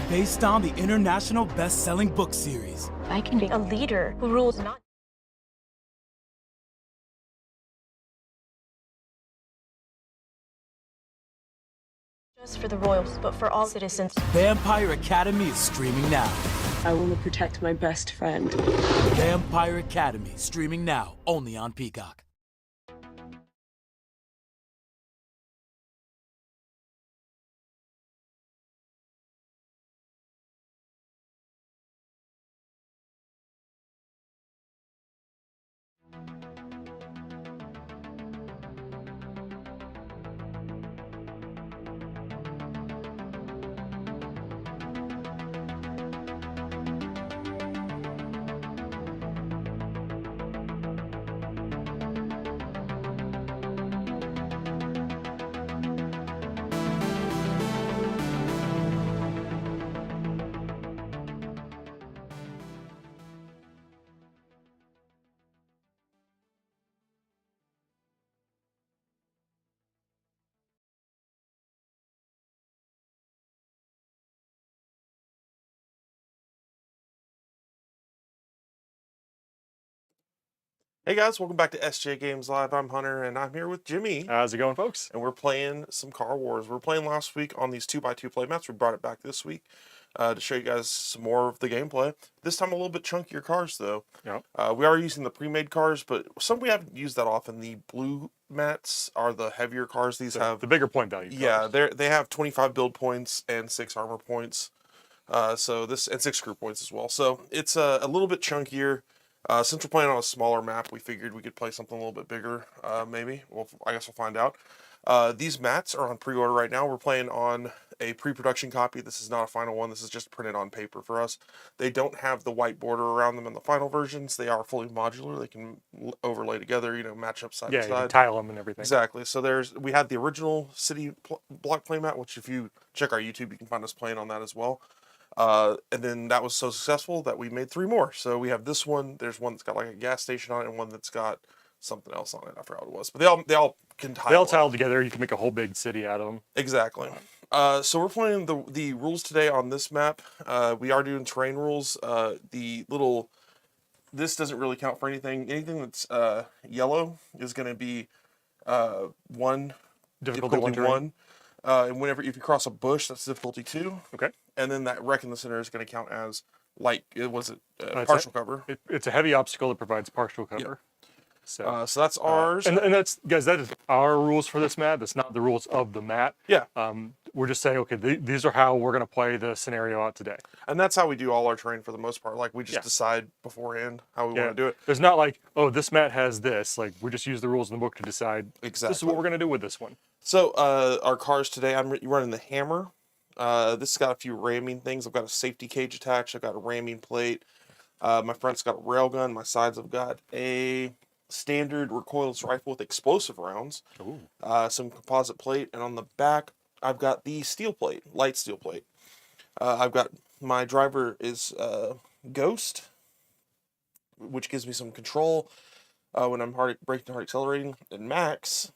based on the international best-selling book series. I can be a leader who rules not just for the royals, but for all citizens. Vampire Academy is streaming now. I want to protect my best friend. Vampire Academy, streaming now, only on Peacock. Hey guys, welcome back to SJGames Live. I'm Hunter, and I'm here with Jimmy. How's it going, folks? And we're playing some Car Wars. We were playing last week on these 2x2 playmats. We brought it back this week to show you guys some more of the gameplay. This time a little bit chunkier cars, though. Yep. We are using the pre-made cars, but some we haven't used that often. The blue mats are the heavier cars. These have the bigger point value. Yeah, they have 25 build points and 6 armor points. And 6 screw points as well. So it's a little bit chunkier. Since we're playing on a smaller map, we figured we could play something a little bit bigger, maybe. Well, I guess we'll find out. These mats are on pre-order right now. We're playing on a pre-production copy. This is not a final one. This is just printed on paper for us. They don't have the white border around them in the final versions. They are fully modular. They can overlay together, match up side to side. Yeah, you can tile them and everything. Exactly. So we had the original city block playmat, which if you check our YouTube, you can find us playing on that as well. And then that was so successful that we made 3 more. So we have this one. There's one that's got like a gas station on it, and one that's got something else on it. I forgot what it was, but they all can tile. They all tile together. You can make a whole big city out of them. Exactly. So we're playing the rules today on this map. We are doing terrain rules. This doesn't really count for anything. Anything that's yellow is going to be 1 difficulty 1. And if you cross a bush, that's difficulty 2. Okay. And then that wreck in the center is going to count as light. Partial cover. It's a heavy obstacle that provides partial cover. So that's ours. And that's, guys, that is our rules for this map. That's not the rules of the map. Yeah. We're just saying, okay, these are how we're going to play the scenario out today. And that's how we do all our terrain for the most part. Like, we just decide beforehand how we want to do it. There's not like, oh, this map has this. Like, we just use the rules in the book to decide, exactly, this is what we're going to do with this one. So our cars today, I'm running the Hammer. This has got a few ramming things. I've got a safety cage attached. I've got a ramming plate. My front's got a railgun. My sides have got a standard recoilless rifle with explosive rounds. Ooh. Some composite plate. And on the back, I've got the steel plate, light steel plate. I've got, my driver is Ghost, which gives me some control when I'm braking hard accelerating. And Max,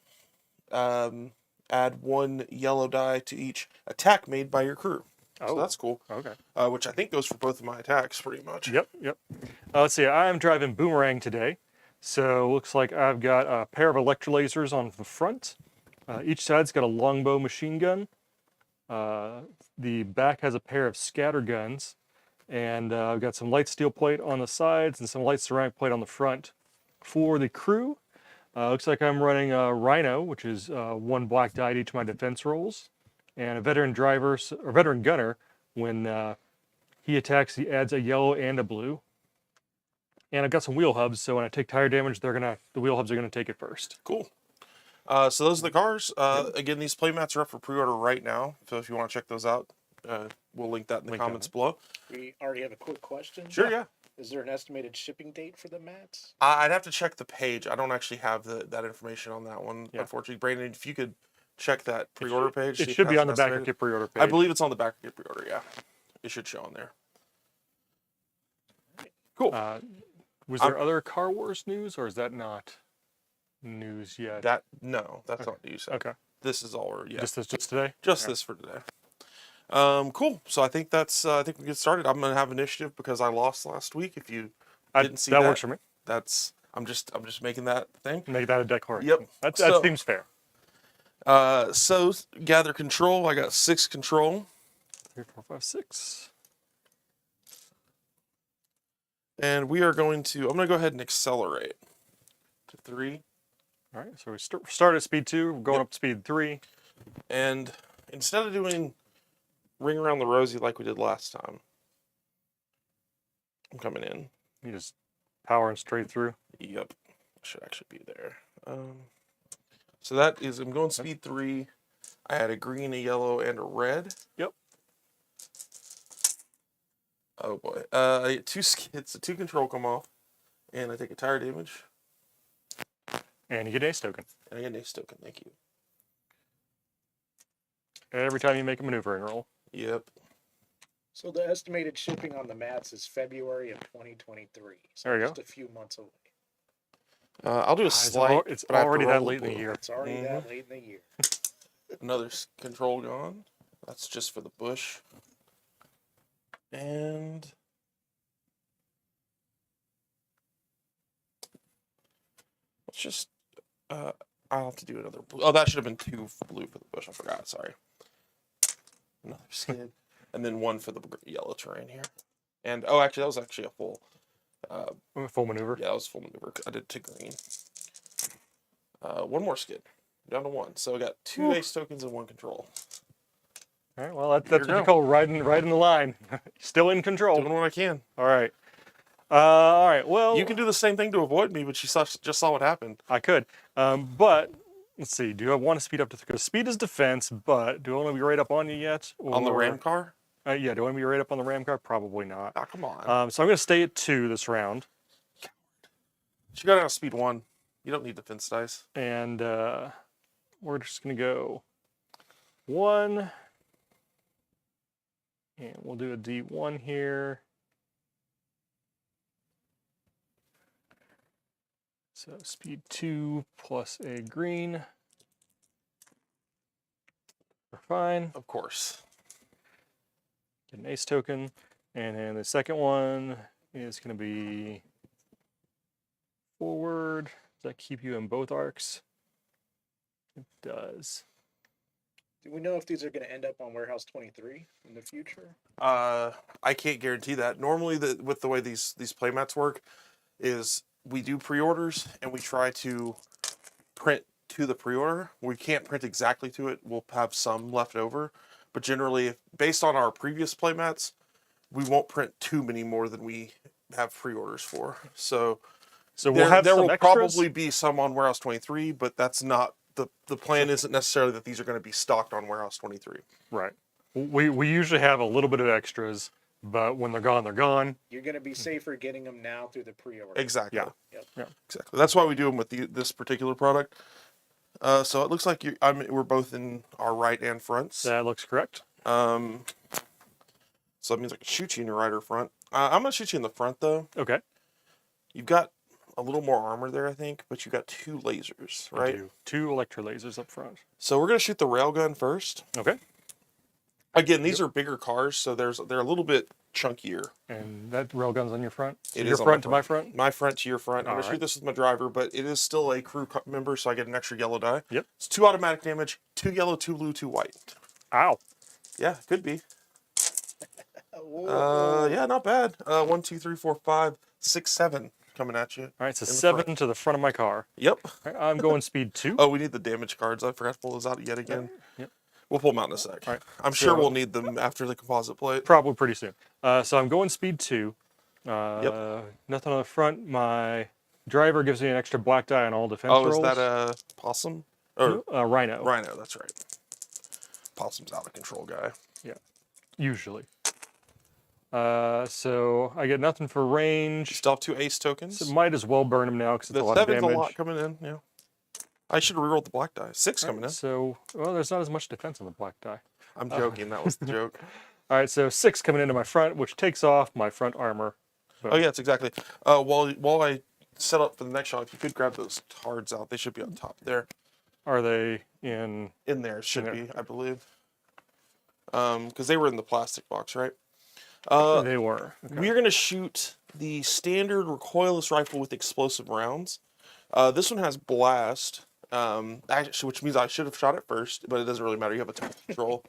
add 1 yellow die to each attack made by your crew. So that's cool. Okay. Which I think goes for both of my attacks pretty much. Yep. Let's see. I'm driving Boomerang today. So looks like I've got a pair of electrolasers on the front. Each side's got a longbow machine gun. The back has a pair of scatter guns. And I've got some light steel plate on the sides and some light ceramic plate on the front. For the crew, looks like I'm running a Rhino, which is 1 black die to each of my defense rolls. And a veteran gunner, when he attacks, he adds a yellow and a blue. And I've got some wheel hubs, so when I take tire damage, the wheel hubs are going to take it first. Cool. So those are the cars. Again, these playmats are up for pre-order right now. So if you want to check those out, we'll link that in the comments below. We already have a quick question. Sure, yeah. Is there an estimated shipping date for the mats? I'd have to check the page. I don't actually have that information on that one, unfortunately. Brandon, if you could check that pre-order page. It should be on the back of your pre-order page. I believe it's on the back of your pre-order, yeah. It should show on there. Cool. Was there other Car Wars news, or is that not news yet? No, that's not news. Okay. This is all, Just today? Just this for today. Cool. So I think that's I think we get started. I'm gonna have initiative because I lost last week. If you didn't see that works for me. that's I'm just making that thing. Make that a declaration. Yep. That So- seems fair. So gather control. I got 6 control, 3, 4, 5, 6. and we are going to. I'm gonna go ahead and accelerate to 3, All right, so we start at speed 2, we're going Yep. up to speed 3. and instead of doing ring around the rosy like we did last time, I'm coming in. You just powering straight through. Yep, should actually be there. So that is, I'm going speed 3. I had a green, a yellow, and a red. Yep. Oh boy. I get 2 skids, so 2 control come off, and I take a tire damage, And you get an ace token. and I get an ace token. Thank you. Every time you make a maneuvering roll. Yep. So the estimated shipping on the mats is February of 2023. So There you just a few months away. I'll do a slight. It's but I have to already roll that the late in the blue. year. It's already that late in the year. Another control gone. That's just for the bush. And let's just. I'll have to do another blue. Oh, that should have been 2 blue for the bush. I forgot. Sorry. Another skid, and then 1 for the yellow terrain here. And oh, actually, that was actually a full. Full maneuver. Yeah, that was full maneuver. I did 2 green. 1 more skid. Down to 1. So I got 2 ace tokens and 1 control. All right, well, that's Here what we you go. call riding the line. Still in control. Doing what I can. All right. All right, well. You can do the same thing to avoid me, but just saw what happened. I could. But, let's see, do I want to speed up to, because speed is defense, but do I want to be right up on you yet? On the or- ram car? Yeah, do I want to be right up on the ram car? Probably not. Ah, come on. So I'm going to stay at 2 this round. She got out of speed 1. You don't need defense dice. And we're just going to go 1. And we'll do a D1 here. So speed 2 plus a green. We're fine. Of course. Get an ace token. And then the second one is going to be forward. Does that keep you in both arcs? It does. Do we know if these are going to end up on Warehouse 23 in the future? I can't guarantee that. Normally, with the way these playmats work, is we do pre-orders and we try to print to the pre-order. We can't print exactly to it. We'll have some left over, but generally, based on our previous playmats, we won't print too many more than we have pre-orders for. So we'll have there some will extras? probably be some on Warehouse 23, but that's not the plan. Isn't necessarily that these are going to be stocked on Warehouse 23. Right. We usually have a little bit of extras, but when they're gone, they're gone. You're going to be safer getting them now through the pre-order. Exactly. Yeah. Yep. Yeah. Exactly. That's why we do them with this particular product. So it looks like we're both in our right and fronts. That looks correct. So that means I can shoot you in your right or front. I'm gonna shoot you in the front though. Okay. You've got a little more armor there, I think, but you got 2 lasers, I right? do. 2 electro lasers up front. So we're gonna shoot the railgun first. Okay. Again, these are bigger cars, so they're a little bit chunkier. And that railgun's on your front? So It your is on front to my front? My front to your front. I'm gonna Alright. shoot this with my driver, but it is still a crew member, so I get an extra yellow die. Yep. It's 2 automatic damage, 2 yellow, 2 blue, 2 white. Ow. Yeah, could be. Whoa. Yeah, not bad. 1, 2, 3, 4, 5, 6, 7 coming at you. All right, so In the 7 front. to the front of my car. Yep. All right, I'm going speed 2. Oh, we need the damage cards. I forgot to pull those out yet again. Yep. We'll pull them out in a sec. All right. I'm sure So- we'll need them after the composite plate. Probably pretty soon. So I'm going speed 2. Nothing on the front. My driver gives me an extra black die on all defense Oh, rolls. is that a possum? Or Rhino. rhino, that's right. Possum's out of control guy. Yeah, usually. So I get nothing for range. You still have 2 ace tokens. So might as well burn him now because it's The a lot of 7's damage. a lot coming in, yeah. I should have rerolled the black die. 6 coming in. So, well, there's not as much defense on the black die. I'm joking, that was the joke. All right, so 6 coming into my front, which takes off my front armor. Oh yeah, it's exactly. While I set up for the next shot, if you could grab those cards out, they should be on top there. Are they in? In there, it should there. be, I believe. because they were in the plastic box, right? They were. Okay. We're gonna shoot the standard recoilless rifle with explosive rounds. This one has blast, actually, which means I should have shot it first, but it doesn't really matter. You have a ton of control.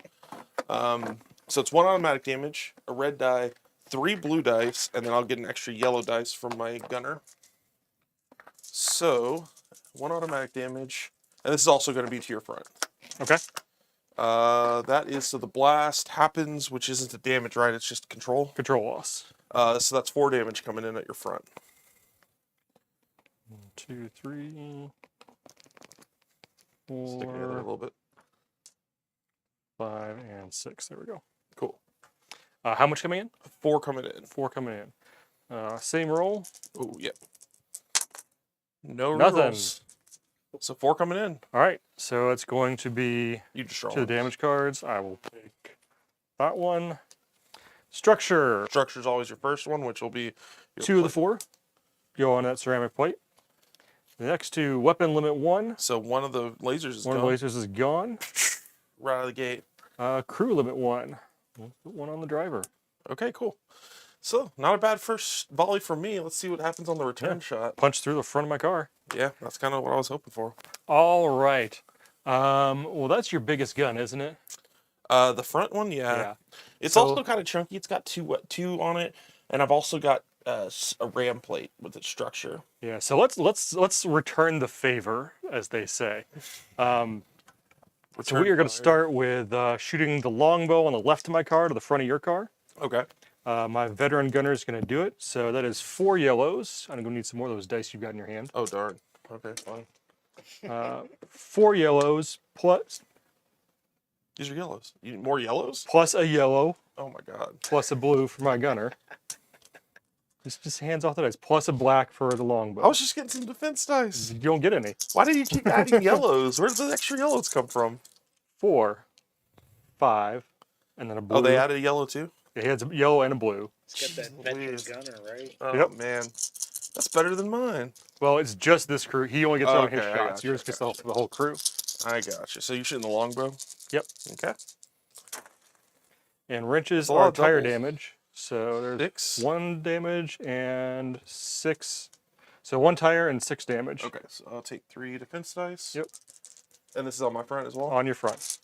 So it's 1 automatic damage, a red die, 3 blue dice, and then I'll get an extra yellow dice from my gunner. So 1 automatic damage, and this is also going to be to your front. Okay. That is, so the blast happens, which isn't a damage, right? It's just control. Control loss. So that's 4 damage coming in at your front. 1, 2, 3, Stick it in a 4, little bit. 5, and 6. There we go. Cool. How much coming in? 4 coming in. 4 coming in. Same roll. Oh, yep. No Nothing. rerolls. So 4 coming in. All right. So it's going to be You just draw to the one. damage cards. I will take that one. Structure. Structure's always your first one, which will be your 2 of the 4 go on that ceramic plate. The next 2, weapon limit 1. So one of the lasers is One gone. of the lasers is gone. Right out of the gate. Crew limit 1. We'll put 1 on the driver. Okay, cool. So not a bad first volley from me. Let's see what happens on the return shot. Punch through the front of my car. Yeah, that's kind of what I was hoping for. All right. Well, that's your biggest gun, isn't it? The front one, yeah. It's So- also kind of chunky. It's got two on it, and I've also got a ram plate with its structure. Yeah. So let's return the favor, as they say. So we are going to start with shooting the longbow on the left of my car to the front of your car. Okay. My veteran gunner is going to do it. So that is 4 yellows. I'm going to need some more of those dice you've got in your hand. Oh darn. Okay, fine. 4 yellows plus These are yellows. You need more yellows? plus a yellow Oh my god. plus a blue for my gunner. Just hands off the dice. Plus a black for the longbow. I was just getting some defense dice. You don't get any. Why do you keep adding yellows? Where did the extra yellows come from? 4, 5, and then a blue. Oh, they added a yellow too? Yeah, he has a yellow and a blue. It's got that veteran gunner, right? Oh Yep. man. That's better than mine. Well, it's just this crew. He only gets on his Okay, I shots. gotcha, Yours gets the whole crew. I got you. So you're shooting the longbow? Yep. Okay. And wrenches a lot are of tire doubles. damage. So there's 6. 1 damage and 6. So 1 tire and 6 damage Okay, so I'll take 3 defense dice. Yep. And this is on my front as well? on your front.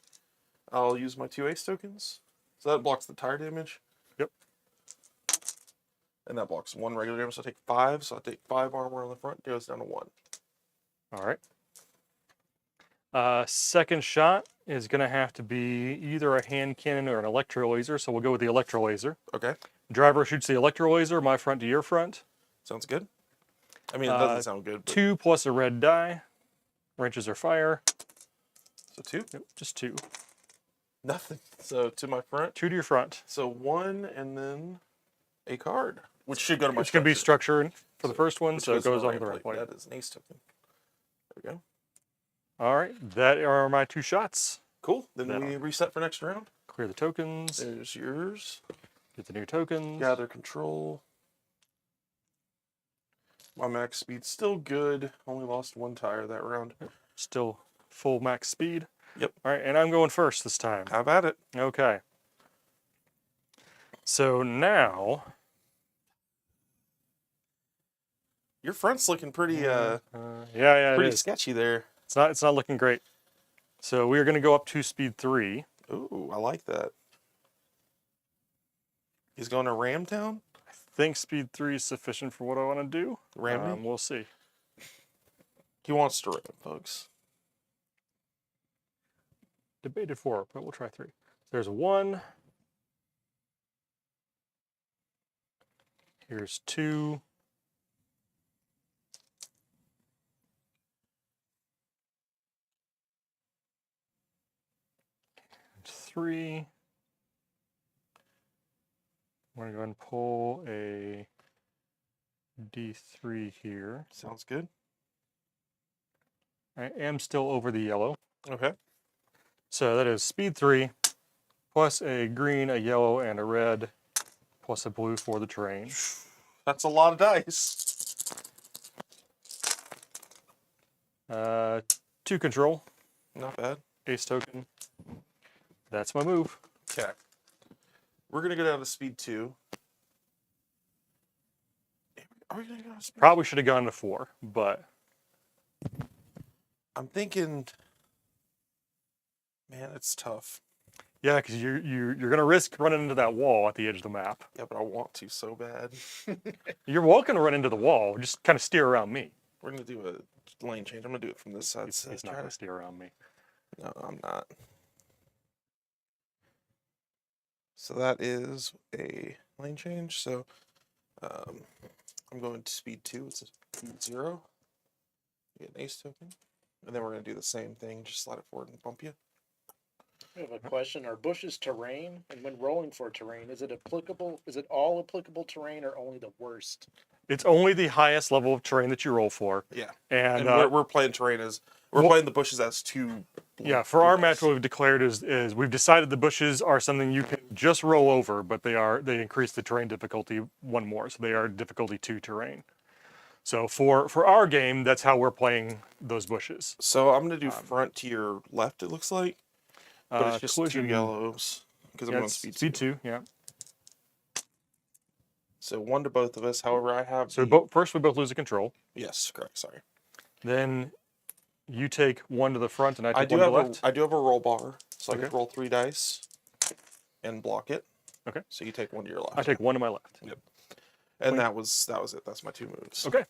I'll use my 2 ace tokens. So that blocks the tire damage. Yep. And that blocks 1 regular damage, so I take 5. So I take 5 armor on the front, goes down to 1. All right. Second shot is going to have to be either a hand cannon or an electro laser. So we'll go with the electro laser. Okay, Driver shoots the electro laser, my front to your front. sounds good. I mean, it doesn't sound good, but 2 plus a red die. Wrenches are fire. so 2? Yep, just 2. Nothing. So to my front. 2 to your front. So 1 and then a card, which should go to my It's going to be structure. structured for the first one, Which so it to goes my on the ram right plate. plate. That is an ace token. There we go. All right, that are my 2 shots. Cool. Then That we reset for next round. Clear the tokens, There's yours. get the new tokens. Gather control. My max speed's still good. Only lost 1 tire that round. Still full max speed. Yep. All right, and I'm going first this time. How about it? Okay. So now, Your front's looking pretty yeah, it pretty is. sketchy there. It's not looking great. So we are going to go up to speed 3. Ooh, I like that. He's going to Ramtown? I think speed 3 is sufficient for what I want to do. Ram me? We'll see. He wants to ram, folks. Debated 4, but we'll try 3. There's a 1. Here's 2. And 3. I'm going to go ahead and pull a D3 here. Sounds good. I am still over the yellow. Okay. So that is speed 3, plus a green, a yellow, and a red, plus a blue for the terrain. That's a lot of dice. 2 control, Not bad. ace token. That's my move. Okay. We're going to go down to speed 2. Are we going to go to speed Probably should have gone to 4, but I'm thinking, man, it's tough. yeah, because you're gonna risk running into that wall at the edge of the map. Yeah, but I want to so bad. You're welcome to run into the wall. Just kind of steer around me. We're going to do a lane change. I'm going to do it from this side. He's not gonna steer around me. No, I'm not. So that is a lane change. So I'm going to speed 2. It's a speed 0. You get an ace token. And then we're going to do the same thing. Just slide it forward and bump you. I have a question. Are bushes terrain? And when rolling for terrain, is it applicable? Is it all applicable terrain or only the worst? It's only the highest level of terrain that you roll for. Yeah. And, we're playing terrain as... We're playing the bushes as 2... Yeah, for our match, what we've declared is we've decided the bushes are something you can just roll over, but they increase the terrain difficulty 1 more, so they are difficulty 2 terrain. So for our game, that's how we're playing those bushes. So I'm going to do front to your left, it looks like. But it's just collision. 2 yellows. Because I'm Yeah, on it's speed 2. speed 2, yeah. So 1 to both of us. However, I have... So first we both lose the control. Yes, correct. Sorry. Then you take 1 to the front and I take 1 to the left. I do have a roll bar. So I Okay. can roll 3 dice and block it. Okay. So you take 1 to your left. I take 1 to my left. Yep. And that was it. That's my 2 moves. Okay.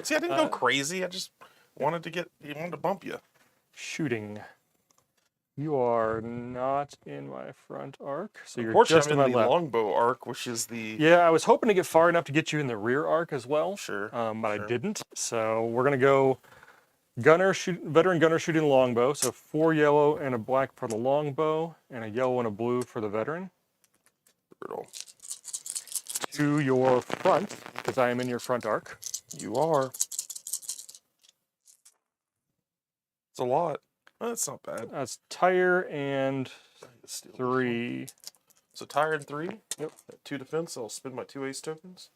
See, I didn't go crazy. I just wanted to bump you. Shooting. You are not in my front arc, so you're Unfortunately, just in I'm my in the left. longbow arc, which is the... Yeah, I was hoping to get far enough to get you in the rear arc as well. Sure. But I sure. didn't. So we're gonna go veteran gunner shooting longbow. So 4 yellow and a black for the longbow, and a yellow and a blue for the veteran. Brutal. To your front, because I am in your front arc. You are. It's a lot. Well, that's not bad. That's tire and Steal this one. 3. So tire and 3. Yep. 2 defense. I'll spend my 2 ace tokens.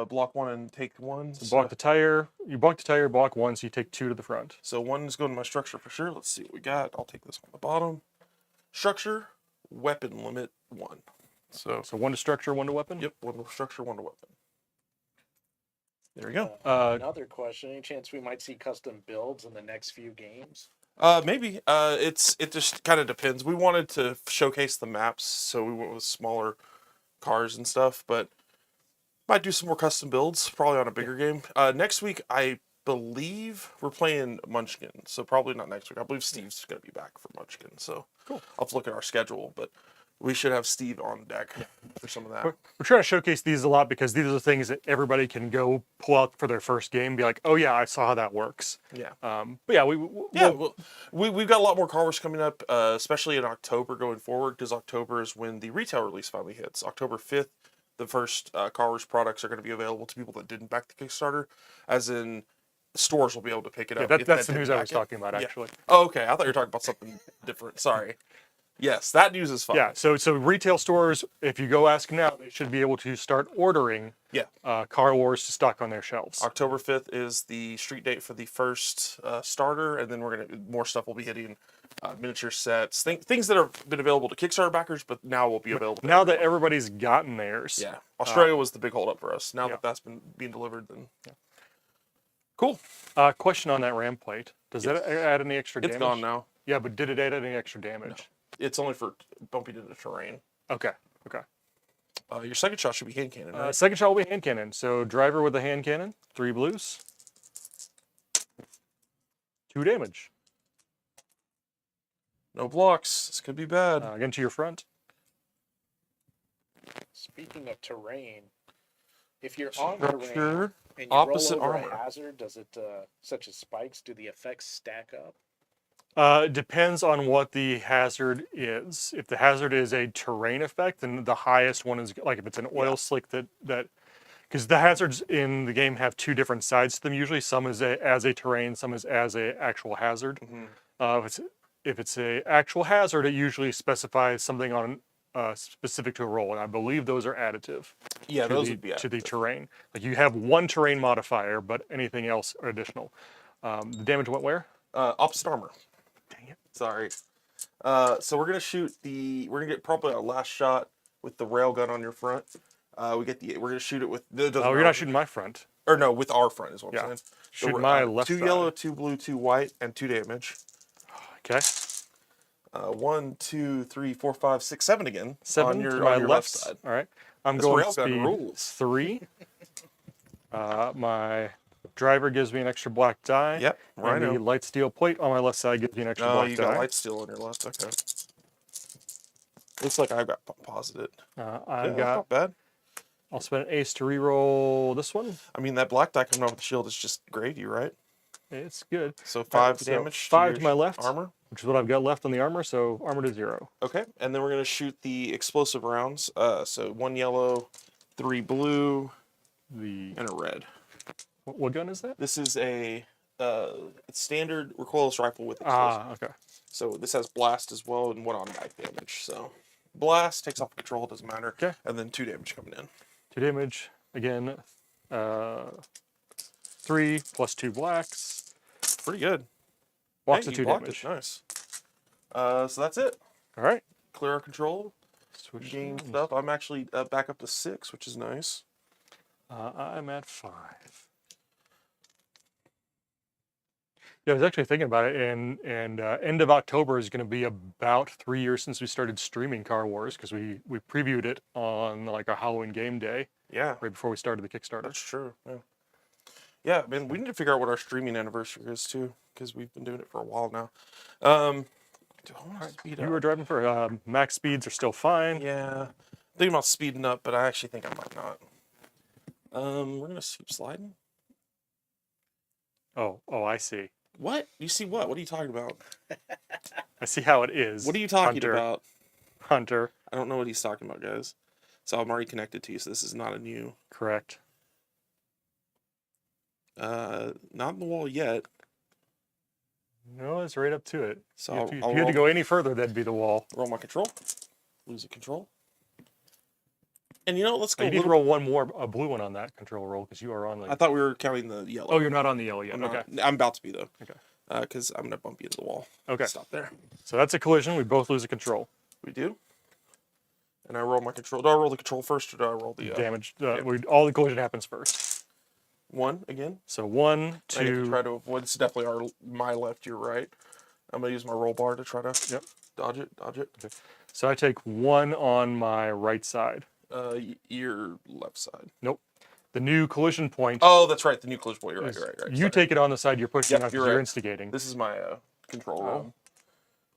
Block 1 and take 1. So block the tire. You block the tire, block 1, so you take 2 to the front. So 1 is going to my structure for sure. Let's see what we got. I'll take this on the bottom. Structure, weapon limit 1. So 1 to structure, 1 to weapon? yep, 1 to structure, 1 to weapon. There we go. Another question. Any chance we might see custom builds in the next few games? Maybe. It just kind of depends. We wanted to showcase the maps, so we went with smaller cars and stuff, but might do some more custom builds, probably on a bigger game. Next week, I believe we're playing Munchkin, so probably not next week. I believe Steve's going to be back for Munchkin, so cool. I'll have to look at our schedule, but we should have Steve on deck for some of that. We're trying to showcase these a lot because these are the things that everybody can go pull out for their first game and be like, oh yeah, I saw how that works. Yeah. But yeah, we've got a lot more Car Wars coming up, especially in October going forward, because October is when the retail release finally hits. October 5th, the first Car Wars products are going to be available to people that didn't back the Kickstarter, as in stores will be able to pick it up. That's the news I was talking about, actually. Oh, okay. I thought you were talking about something different. Sorry. Yes, that news is fine. Yeah, so retail stores, if you go ask now, they should be able to start ordering Car Wars to stock on their shelves. October 5th is the street date for the first starter, and then more stuff will be hitting miniature sets, things that have been available to Kickstarter backers, but now will be available to now that everybody's gotten theirs. Yeah, Australia was the big holdup for us. Now that that's been being delivered, then cool. Question on that ram plate: does that add any extra damage? It's gone now. Yeah, but did it add any extra damage? No. It's only for bumping into terrain. Okay. Your second shot should be hand cannon, right? Second shot will be hand cannon. So driver with a hand cannon, 3 blues, 2 damage. No blocks. This could be bad. Again to your front. Speaking of terrain, if you're on terrain Structure, and you opposite roll over armor. a hazard, does it, such as spikes, do the effects stack up? It depends on what the hazard is. If the hazard is a terrain effect, then the highest one is like if it's an oil slick that because the hazards in the game have 2 different sides to them. Usually, some is as a terrain, some is as a actual hazard. If it's a actual hazard, it usually specifies something on specific to a roll, and I believe those are additive. Yeah, those would be to the additive. terrain. Like you have 1 terrain modifier, but anything else are additional. The damage went where? Opposite armor. Dang it. Sorry. So we're gonna get probably our last shot with the railgun on your front. We're gonna shoot it with. Oh, you're not shooting my front. Or no, with our front is what I'm Yeah. saying. Shoot my left 2 side. yellow, 2 blue, 2 white, and 2 damage. Okay. 1, 2, 3, 4, 5, 6, 7 again. 7 on your, to my on your left. side. All right. I'm This going railgun speed rules. 3. My driver gives me an extra black die. Yep, And the rhino. light steel plate on my left side gives me an extra Oh, black you die. got light steel on your left. Okay. Looks like I got posited. I've That's got. not bad. I'll spend an ace to reroll this one. I mean, that black die coming off the shield is just gravy, right? It's good. So 5 so damage. 5 to your my left. Armor. Which is what I've got left on the armor, so armor to 0. Okay, and then we're gonna shoot the explosive rounds. So 1 yellow, 3 blue, The and a red. what gun is that? This is a standard recoilless rifle with explosive. Ah, okay. So this has blast as well and 1 automatic damage. So blast takes off control, doesn't matter. Okay. And then 2 damage coming in. 2 damage again. 3 plus 2 blacks. Pretty good. Blocks Hey, of you 2 blocked damage. it. Nice. So that's it. All right. Clear our control. Switch Gain zones. stuff. I'm actually back up to 6, which is nice. I'm at 5. Yeah, I was actually thinking about it, and end of October is going to be about 3 years since we started streaming Car Wars, because we previewed it on like a Halloween game day Yeah, right before we started the Kickstarter. that's true. Yeah. Yeah, man, we need to figure out what our streaming anniversary is too, because we've been doing it for a while now. Do I want to speed You up? were driving for max speeds are still fine. Yeah, thinking about speeding up, but I actually think I might not. We're gonna keep sliding. Oh, I see. What? You see what? What are you talking about? I see how it is. What are you talking Hunter. about? Hunter, I don't know what he's talking about, guys. So I'm already connected to you, so this is not a new. correct. Not in the wall yet. No, it's right up to it. So If you I'll had to roll, go any further, that'd be the wall. roll my control. Lose a control. And you know, let's go. You A need to little, roll one more, a blue one on that control roll, because you are on the. I thought we were counting the yellow. Oh, you're not on the yellow yet. I'm Okay. not. I'm about to be though. Okay. Because I'm gonna bump you into the wall. Okay. Stop there. So that's a collision. We both lose a control. We do. And I roll my control. Do I roll the control first, or do I roll the Damage. All the collision happens first. 1 again? So 1, I get to 2. try to avoid. This is definitely my left, your right. I'm gonna use my roll bar to try to dodge it. Dodge it. Okay. So I take 1 on my right side. Your left side. Nope. The new collision point. Oh, that's right. The new collision point. You're right. is- You're right. You Sorry. take it on the side you're pushing, Yep, not 'cause you're you're right. instigating. This is my control roll.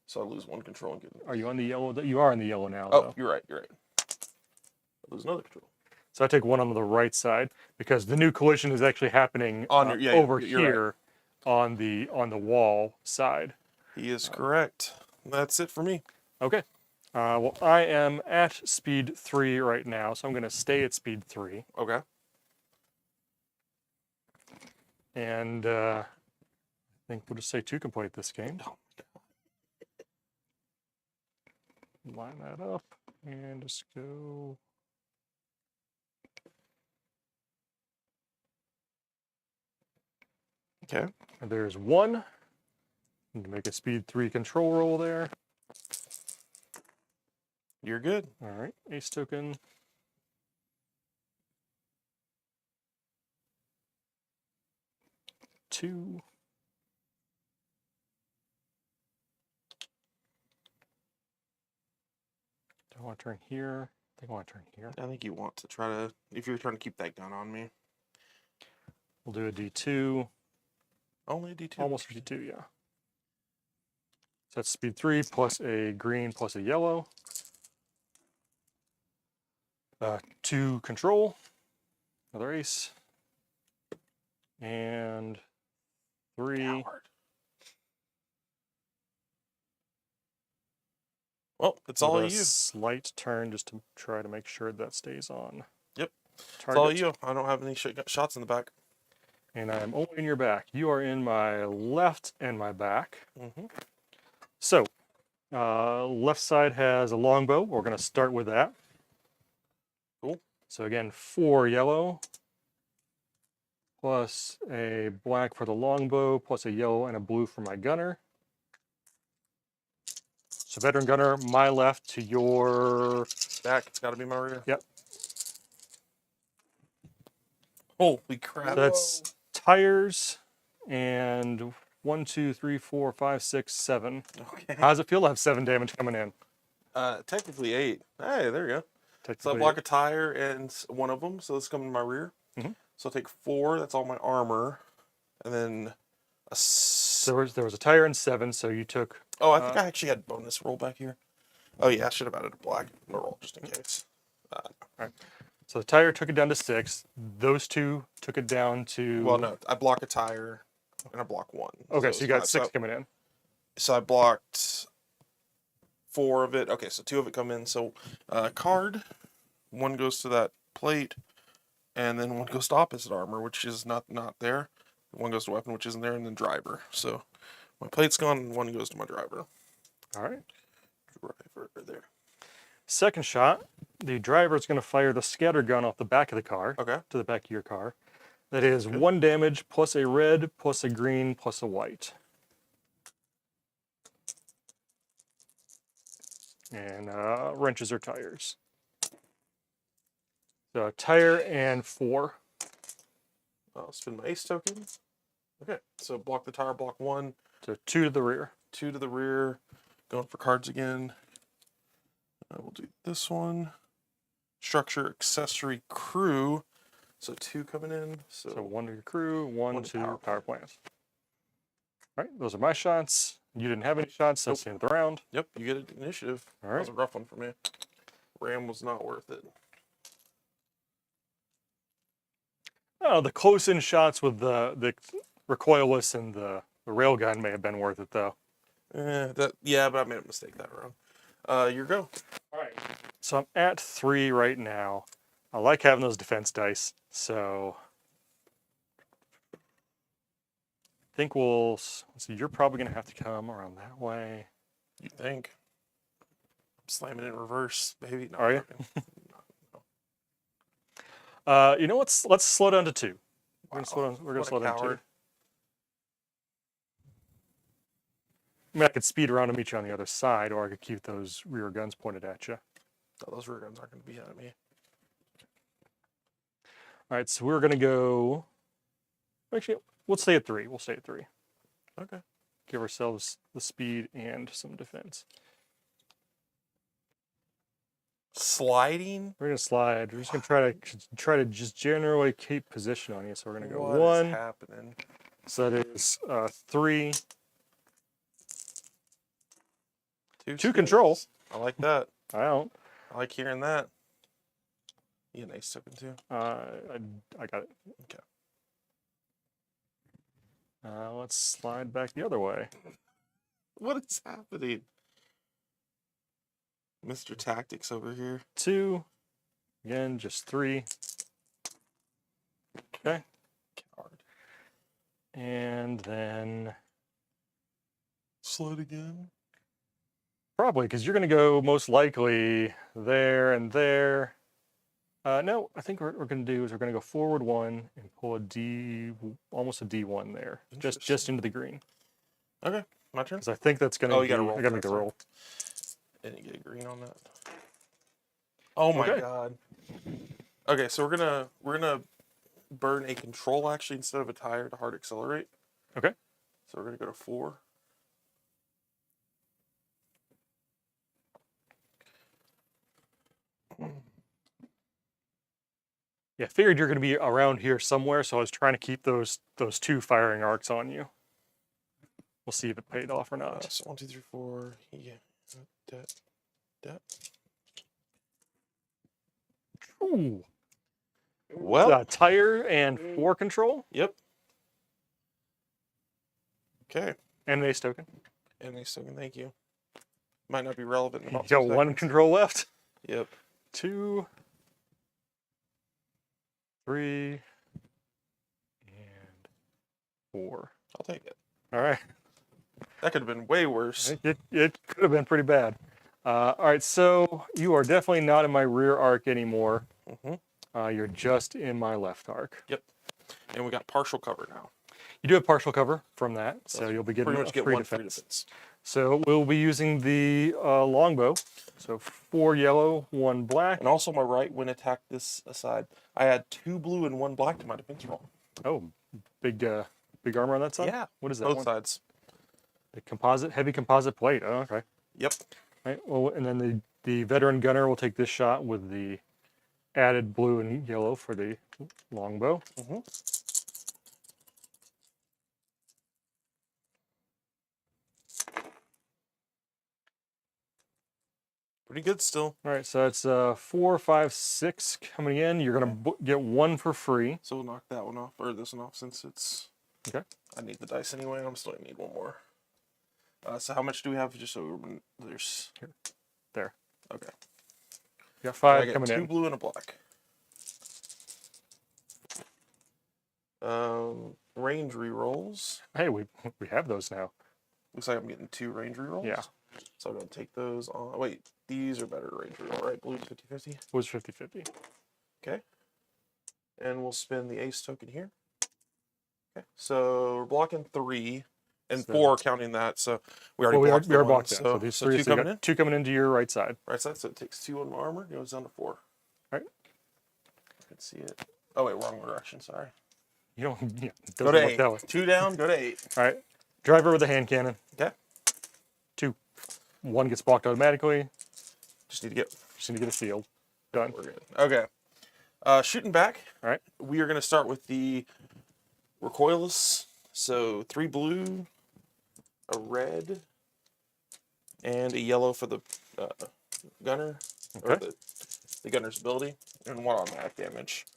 So I lose 1 control and get. Are you on the yellow? You are on the yellow now. Oh, though. you're right. You're right. I lose another control. So I take 1 on the right side because the new collision is actually happening On your- yeah, over you're right. here on the wall side. He is correct. That's it for me. Okay. Well, I am at speed 3 right now, so I'm going to stay at speed 3. Okay. And I think we'll just say 2 can play at this game. Line that up and just go. Okay. And there's 1. Need to make a speed 3 control roll there. You're good. All right, ace token. Two. Do I want to turn here? I think I want to turn here. I think you want to try to, if you're trying to keep that gun on me. We'll do a D2. Only a D2. Almost a D2, yeah. So that's speed 3 plus a green plus a yellow. 2 control. Another ace. And 3. Coward. Well, it's all with a you. Slight turn just to try to make sure that stays on. Yep. Target. It's all you. I don't have any shots in the back. And I am only in your back. You are in my left and my back. Mm-hmm. So, left side has a longbow. We're going to start with that. Cool. So again, 4 yellow, plus a black for the longbow, plus a yellow and a blue for my gunner. So veteran gunner, my left to your Back. It's got to be my rear. Yep. Holy crap. So that's tires and 1, 2, 3, 4, 5, 6, 7. Okay. How does it feel to have 7 damage coming in? Technically 8. Hey, there you go. So I Technically block 8. a tire and one of them, so this comes in my rear. Mhm. So I'll take 4. That's all my armor, and then There was a tire and 7, so you took. Oh, I think I actually had bonus roll back here. Oh yeah, I should have added a black roll just in case. Right. So the tire took it down to 6. Those 2 took it down to. Well, no, I block a tire and I block 1. Okay, so you got it's 6 5. coming in. So I blocked 4 of it. Okay, so 2 of it come in. So card, 1 goes to that plate, and then 1 goes to opposite armor, which is not there. 1 goes to weapon, which isn't there, and then driver. So my plate's gone, and 1 goes to my driver. All right. Driver there. Second shot, the driver is going to fire the scatter gun off the back of the car. Okay. To the back of your car. That is 1 damage plus a red plus a green plus a white. And wrenches or tires. So tire and 4. I'll spin my ace token. Okay, so block the tire, block 1. So 2 to the rear. 2 to the rear. Going for cards again. I will do this one. Structure, accessory, crew. So 2 coming in. So, So 1 to your crew, 1 1 to to power power plant. All right, those are my shots. You didn't have any shots, so that's the end of the round. yep, you get an initiative. All That right. was a rough one for me. Ram was not worth it. Oh, the close-in shots with the recoilless and the railgun may have been worth it, though. Yeah, but I made a mistake that round. Your go. All right. So I'm at 3 right now. I like having those defense dice, so I think we'll. So you're probably going to have to come around that way. You think? I'm slamming it in reverse, baby. No, Are you? No. You know what? Let's slow down to 2. We're Wow, going to slow what a down to 2. coward. I mean, I could speed around and meet you on the other side, or I could keep those rear guns pointed at you. Oh, those rear guns aren't going to be at me. All right, so we're going to go. Actually, we'll stay at 3. We'll stay at 3. Okay. Give ourselves the speed and some defense. Sliding? We're gonna slide. We're just gonna try to just generally keep position on you. So we're gonna go What is 1. happening? So that is 3. 2 control. skills. I like that. I don't. I like hearing that. You get an ace token too. I got it. Okay. Let's slide back the other way. What is happening? Mr. Tactics over here. 2. Again, just 3. Okay. Coward. And then Slide again. probably because you're gonna go most likely there and there. No, I think what we're gonna do is we're gonna go forward 1 and pull a D, almost a D1 there, just Interesting. into the green. Okay, my turn. Because I think that's gonna. Oh, you gotta be- roll I gotta for make that, the roll. Didn't get a green on that. Oh my Okay. god. Okay, so we're gonna burn a control actually instead of a tire to hard accelerate. Okay. So we're gonna go to 4. Yeah, I figured you're gonna be around here somewhere, so I was trying to keep those 2 firing arcs on you. We'll see if it paid off or not. So 1, 2, 3, 4. Yeah. That. Ooh. Well. Tire and 4 control Yep. Okay. and an ace token. And ace token, thank you. Might not be relevant in You about got 2 1 seconds. control left. Yep. 2, 3, and 4. I'll take it. All right. That could have been way worse. It could have been pretty bad. All right, so you are definitely not in my rear arc anymore. Mhm. You're just in my left arc. Yep. And we got partial cover now. You do have partial cover from that, so you'll be getting pretty a much get free one defense. free defense. So we'll be using the longbow. So 4 yellow, 1 black. And also, my right when attack this aside, I add 2 blue and 1 black to my defense roll. Oh, big armor on that side? Yeah. What is that Both one? sides. The composite, heavy composite plate. Oh, okay. Yep. Right. Well, and then the veteran gunner will take this shot with the added blue and yellow for the longbow. Mm-hmm. Pretty good still. All right, so it's 4, 5, 6 coming in. You're gonna get 1 for free. So we'll knock that one off, or this one off, since it's... Okay. I need the dice anyway, I'm still gonna need 1 more. So how much do we have? Just so there's... Here. There. Okay. You got I 5 get coming 2 in. blue and a black. Range rerolls. Hey, we have those now. Looks like I'm getting 2 range rerolls. Yeah. So I'm gonna take those on. Wait, these are better range reroll, right? Blue 50-50. Was 50-50. Okay. And we'll spin the ace token here. Okay. So we're blocking 3 and So- 4 counting that. So we already Well, blocked we are the one, blocked in. So these 3, 2 so you coming got in. 2 coming into your right side. Right side. So it takes 2 on my armor. Goes down to 4. Right. I can see it. Oh wait, wrong direction. Sorry. You don't. Yeah, it Go doesn't to work 8. that way. 2 down. Go to 8. All right. Driver with a hand cannon. Okay. 2. 1 gets blocked automatically. Just need to get. Just need to get a shield. Done. We're good. Okay. Shooting back. All right. We are going to start with the recoilless. So 3 blue, a red, and a yellow for the gunner, or Okay. the gunner's ability, and 1 automatic damage.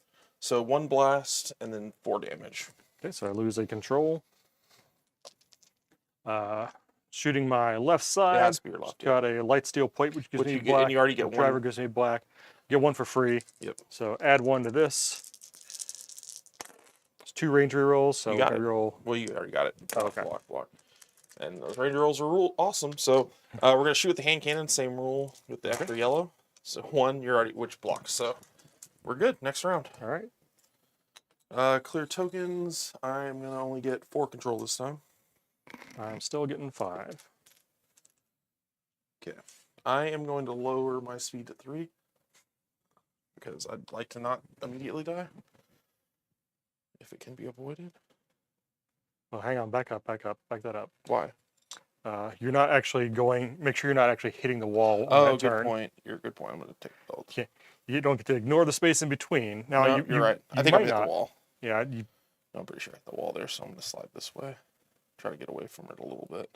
So 1 blast and then 4 damage. Okay, so I lose a control. Shooting my left side. It has to be your left. Got a light steel plate, which gives Which me you get- black. and you already get The driver 1. gives me black. Get 1 for free. Yep. So add 1 to this. It's 2 range rerolls. So You got I it. roll. Well, you already got it. Oh, okay. Block. And those ranger rolls are awesome. So we're going to shoot with the hand cannon. Same rule with the extra yellow. So 1, you're already which blocks. So we're good. Next round. All right. Clear tokens. I'm going to only get 4 control this time. I'm still getting 5. Okay. I am going to lower my speed to 3 because I'd like to not immediately die if it can be avoided. Well, hang on. Back up. Back that up. Why? You're not actually going. Make sure you're not actually hitting the wall on Oh, that good turn. point. You're a good point. I'm going to take the belt. Yeah. You don't get to ignore the space in between. Now No, you, you're right. I you think I'm might hit not. the wall. Yeah. I'm pretty sure I hit the wall there, so I'm going to slide this way. Try to get away from it a little bit.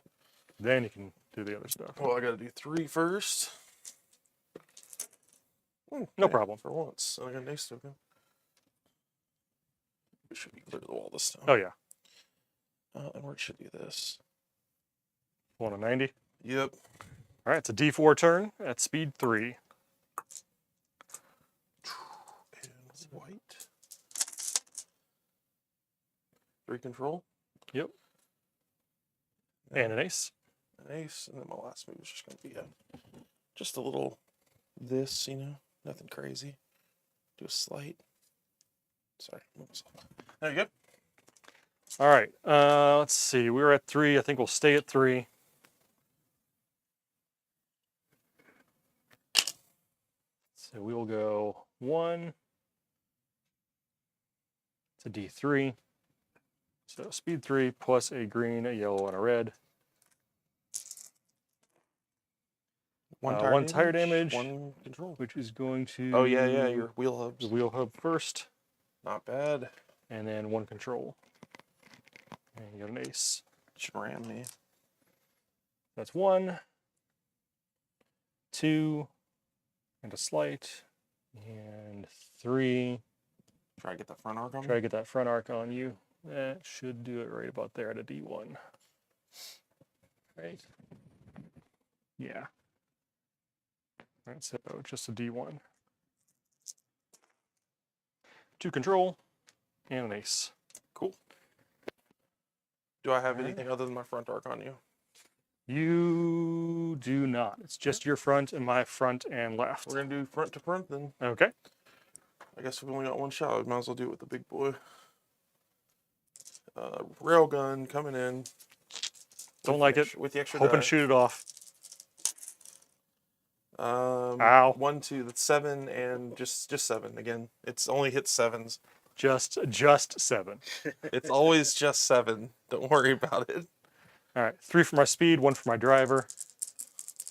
Then you can do the other stuff. Well, I got to do 3 first. No problem. For once. And I got an ace token. We should be clear of the wall this time. Oh yeah. And where should do this? 1 to 90. Yep. All right. It's a D4 turn at speed 3. And white. 3 control. Yep. And an ace. An ace, and then my last move is just going to be just a little this, nothing crazy. Do a slight. Sorry, move myself. There you go. All right. Let's see. We were at 3. I think we'll stay at 3. So we will go 1. It's a D3. So speed 3 plus a green, a yellow, and a red. 1 tire damage. 1 control. Which is going to. Oh, yeah, your wheel The hubs. wheel hub first, Not bad. and then 1 control. And you got an ace. Should ram me. That's 1, 2, and a slight, and 3. Try to get that front arc on Try me. to get that front arc on you. That should do it right about there at a D1. Right? Yeah. All right, so just a D1. 2 control, and an ace. Cool. Do I have anything other than my front arc on you? You do not. It's just your front and my front and left. We're going to do front to front then. Okay. I guess we only got 1 shot. We might as well do it with the big boy. Railgun coming in. Don't like it. With the extra Hoping die. to shoot it off. Ow. 1, 2, that's 7, and just 7 again. It's only hit 7s. Just 7. It's always just 7. Don't worry about it. All right, 3 for my speed, 1 for my driver.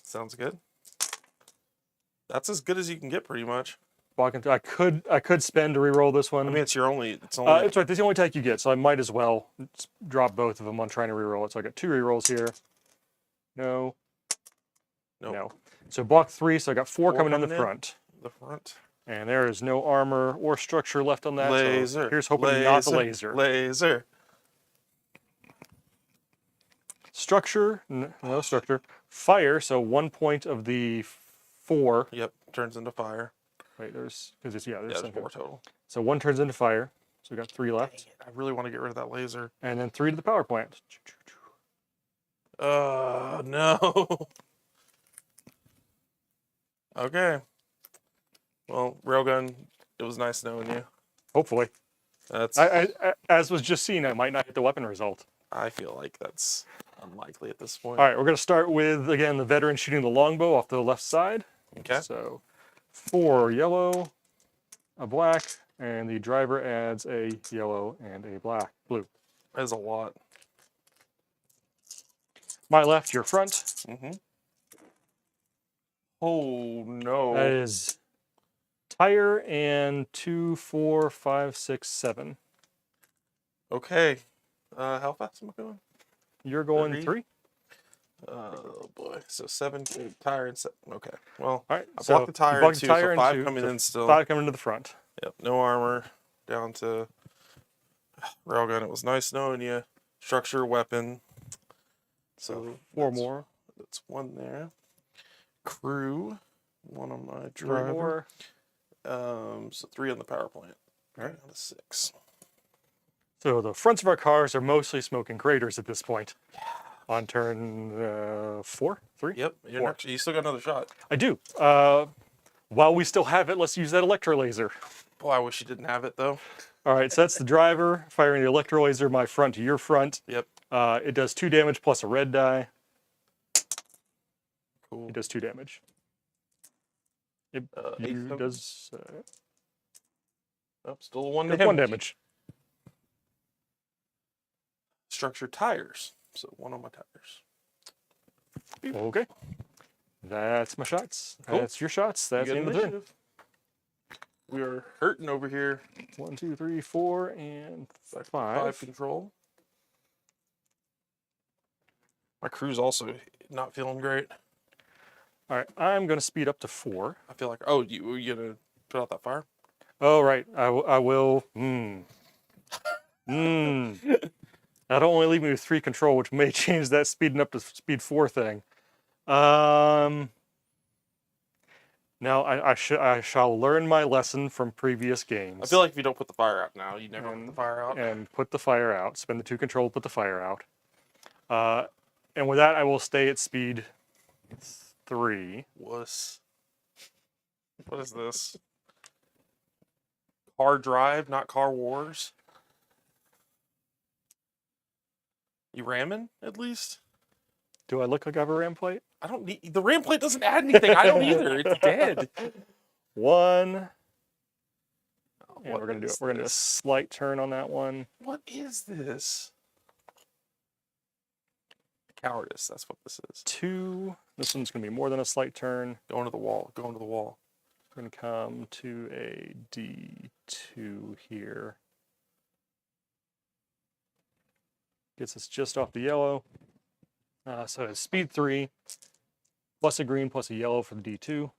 Sounds good. That's as good as you can get, pretty much. I could spend to reroll this one. I mean, it's only. It's right. This is the only attack you get, so I might as well drop both of them on trying to reroll it. So I got 2 rerolls here. No. Nope. No. So block 3. So I got 4 coming in the front. The front. And there is no armor or structure left on that. Laser. So here's hoping not the laser. Laser. Structure. No structure. Fire. So 1 point of the 4. Yep. Turns into fire. Wait, there's there's 4 total. So 1 turns into fire. So we got 3 left. I really want to get rid of that laser. And then 3 to the power plant. No. Okay. Well, Railgun, it was nice knowing you. Hopefully. That's. As was just seen, I might not hit the weapon result. I feel like that's unlikely at this point. All right, we're going to start with, again, the veteran shooting the longbow off to the left side. Okay. So 4 yellow, a black, and the driver adds a yellow and a blue. That is a lot. My left, your front. Mm-hmm. Oh, no. That is tire and 2, 4, 5, 6, 7. Okay. How fast am I going? You're going 3? 3? Oh, boy. So 7, 8, tire, and 7. Okay. Well, All right. I So blocked the tire, blocked too, the tire so 5 2, coming so in still. 5 coming to the front. Yep. No armor. Down to Railgun. It was nice knowing you. Structure, weapon. So 4 more. That's 1 there. Crew. 1 on my 3 driver. more. So 3 on the power plant. All right. Down to 6. So the fronts of our cars are mostly smoking craters at this point. On turn 4, 3. Yep. You still got another shot. I do. While we still have it, let's use that electro laser. Boy, I wish you didn't have it though. All right, so that's the driver firing the electro laser, my front to your front. Yep. It does 2 damage plus a red die. Cool. It does 2 damage. It 8 does. Still 1 Does damage. 1 damage. Structure tires. So 1 on my tires. Okay. That's my shots. Cool. That's your shots. That's the end of the turn. We are hurting over here. 1, 2, 3, 4, and 5. 5 control. My crew's also not feeling great. All right, I'm going to speed up to 4. I feel like, oh, you gonna put out that fire? Oh, right. I will. That'll only leave me with 3 control, which may change that speeding up to speed 4 thing. Now I shall learn my lesson from previous games. I feel like if you don't put the fire out now, you never put the fire out. And put the fire out. Spend the 2 control, put the fire out. And with that, I will stay at speed 3. Wuss. What is this? Car Drive, not Car Wars? You ramming, at least? Do I look like I have a ram plate? I don't need... The ram plate doesn't add anything. I don't either. It's dead. 1. And What we're gonna do is it. We're gonna do a this? slight turn on that one. What is this? Cowardice, that's what this is. 2. This one's gonna be more than a slight turn. Going to the wall. Going to the wall. We're gonna come to a D2 here. Gets us just off the yellow. So it's speed 3, plus a green, plus a yellow for the D2.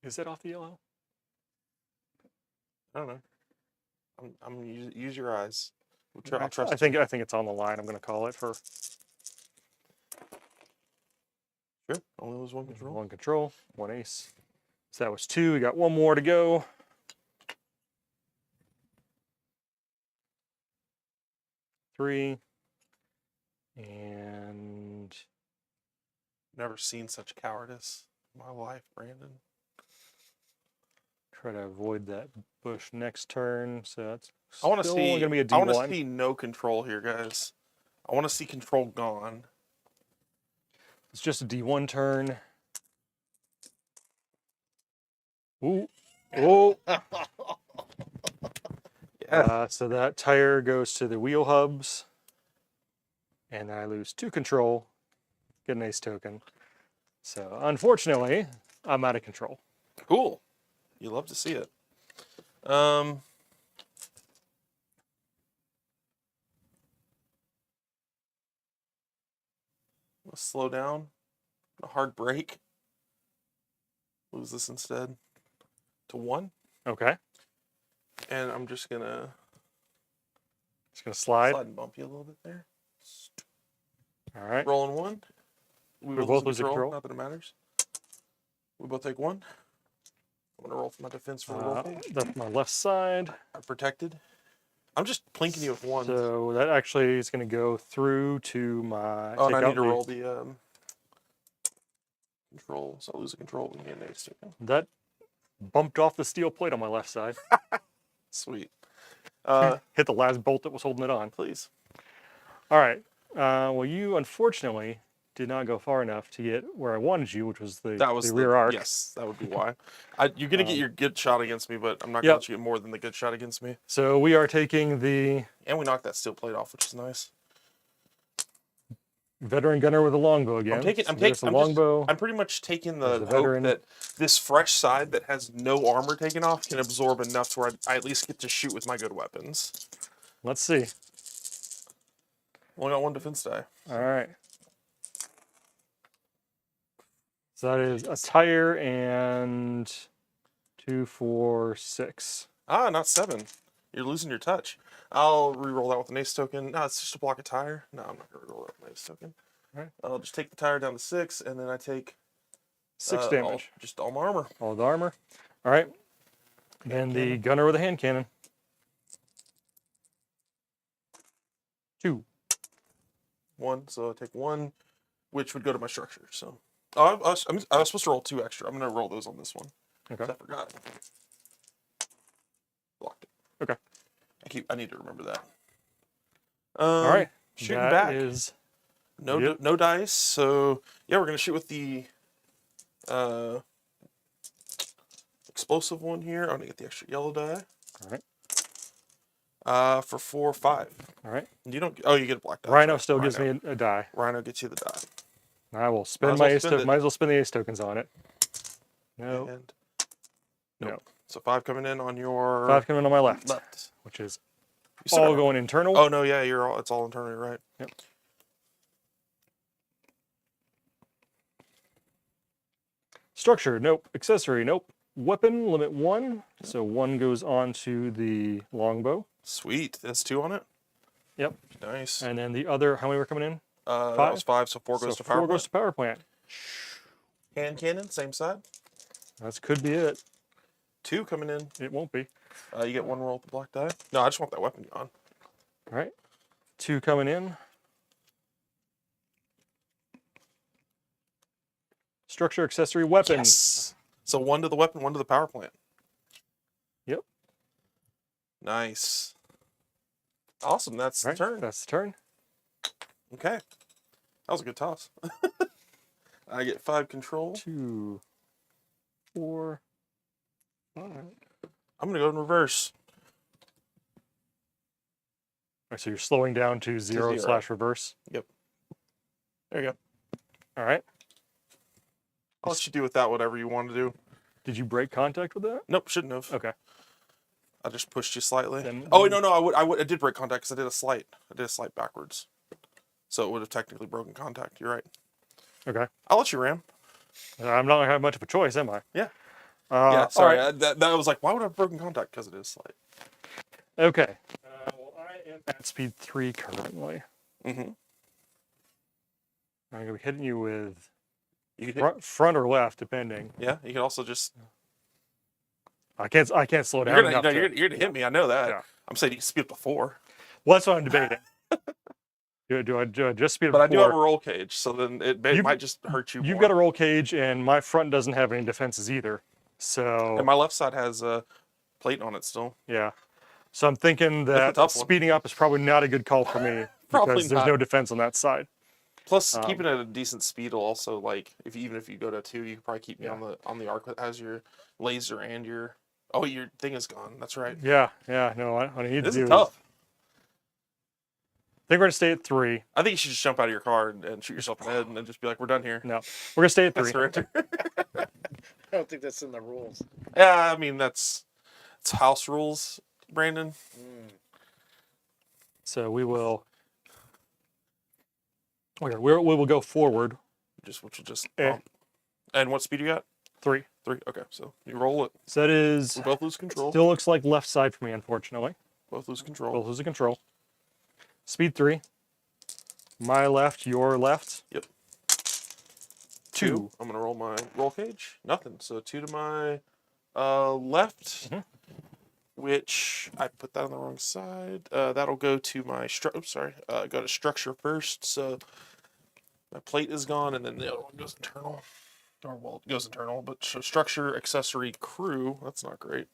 Is that off the yellow? I don't know. Use your eyes. I'll trust I think it's on the line. I'm gonna call it for Sure. Only was 1 control. 1 control, 1 ace. So that was 2. We got 1 more to go. 3. And Never seen such cowardice in my life, Brandon. try to avoid that bush next turn. So that's I want to still see. only gonna be a I want to D1. see no control here, guys. I want to see control gone. It's just a D1 turn. Ooh. Oh. Yeah. So that tire goes to the wheel hubs. And I lose 2 control. Get an ace token. So unfortunately, I'm out of control. Cool. You love to see it. Let's slow down. A hard break. Lose this instead to 1. Okay. And I'm just gonna Slide. and bump you a little bit there. All right. Rolling 1. We both lose control. Not that it matters. We both take 1. I'm gonna roll for my defense for the roll page. That's my left side. I'm protected. I'm just plinking you with 1. So that actually is going to go through to my. Oh, and I take need to out roll the control. So I lose a control and get an ace token. That bumped off the steel plate on my left side. Sweet. Hit the last bolt that was holding it on. Please. All right. Well, you unfortunately did not go far enough to get where I wanted you, which was the rear arc. Yes, that would be why. You're gonna get your good shot against me, but I'm not gonna Yep. let you get more than the good shot against me. So we are taking the And we knocked that steel plate off, which is nice. veteran gunner with a longbow again. I'm taking. So there's the longbow. I'm pretty much taking the There's the hope veteran. that this fresh side that has no armor taken off can absorb enough to where I at least get to shoot with my good weapons. Let's see. Only got 1 defense die. All right. So that is a tire and 2, 4, 6. Not 7. You're losing your touch. I'll re-roll that with an ace token. No, it's just a block of tire. No, I'm not gonna re-roll that with an ace token. All right. I'll just take the tire down to 6, and then I take 6 damage. just all my armor. All the armor. All right. And the gunner with a hand cannon. 2. 1, so I take 1, which would go to my structure. So, I was supposed to roll 2 extra. I'm gonna roll those on this one. Okay. 'Cause I forgot. Blocked it. Okay. I need to remember that. All right. Shooting That back. is No dice. So yeah, we're gonna shoot with the explosive one here. I'm gonna get the extra yellow die. all right. For 4, 5. All right. You don't. Oh, you get a black die. Rhino Sorry. still gives me a die. Rhino gets you the die. I will spend Might as my well ace. spend it. Might as well spend the ace tokens on it. No. And No. So 5 coming in on your 5 coming on my left, which is You still all got- going internal. Oh no, yeah, it's all internally, right? Yep. Structure, nope. Accessory, nope. Weapon, limit 1. So 1 goes on to the longbow. Sweet. That's 2 on it. Yep. Nice. And then the other, how many were coming in? That was 5, so 4 goes to So 4 power. goes to power plant. Hand cannon, same side. That could be it. 2 coming in. It won't be. You get 1 roll with the black die. No, I just want that weapon gone. All right. 2 coming in. Structure, accessory, weapon. Yes. So 1 to the weapon, 1 to the power plant. Yep. Nice. Awesome. That's All right. the turn. That's the turn. Okay. That was a good toss. I get 5 control. 2, 4, 5. All I'm gonna go in reverse. right, so you're slowing down to 0 0. / reverse. There you go. All right. I'll let you do with that whatever you want to do. Did you break contact with that? Nope, shouldn't have. Okay. I just pushed you slightly. Then- Oh wait, no, I did break contact because I did a slight. I did a slight backwards, so it would have technically broken contact. You're right. Okay. I'll let you ram. I'm not gonna have much of a choice, am I? Yeah. Yeah. Yeah. Sorry, All right. that was like, why would I have broken contact? Because it is slight. Okay. Well, I am at speed 3 currently. Mm-hmm. I'm gonna be hitting you with You could front or left, depending. yeah. You can also just. I can't slow down You're enough. gonna hit me. I know that. Yeah. I'm saying you can speed up to 4. Well, that's what I'm debating. do I just speed up? But I to do have a 4? roll cage, so then it might just hurt you. You've more. got a roll cage, and my front doesn't have any defenses either. So And my left side has a plate on it still. yeah. So I'm thinking That's a that tough one. speeding up is probably not a good call for me Probably because there's not. no defense on that side. Plus, keeping it at a decent speed will also like even if you go to 2, you can probably keep me Yeah. on the arc that has your laser and your your thing is gone. That's right. Yeah, no, what I need This to do is tough. I think we're gonna stay at 3. I think you should just jump out of your car and shoot yourself in the head and then just be like, we're done here. No, we're gonna stay at I 3. surrender. I don't think that's in the rules. Yeah, I mean it's house rules, Brandon. So we will. Okay, we will go forward. Which will just Eh. bump. And what speed you got? 3. 3. Okay, so you roll it. So that is We both lose control. still looks like left side for me, unfortunately. Both lose control. Both losing control. Speed 3. My left, your left. Yep. 2. I'm gonna roll my roll cage. Nothing. So 2 to my left, which I put that on the wrong side. That'll go to my go to structure first. So my plate is gone, and then the other one goes internal. Or well, it goes internal, but structure, accessory, crew. That's not great.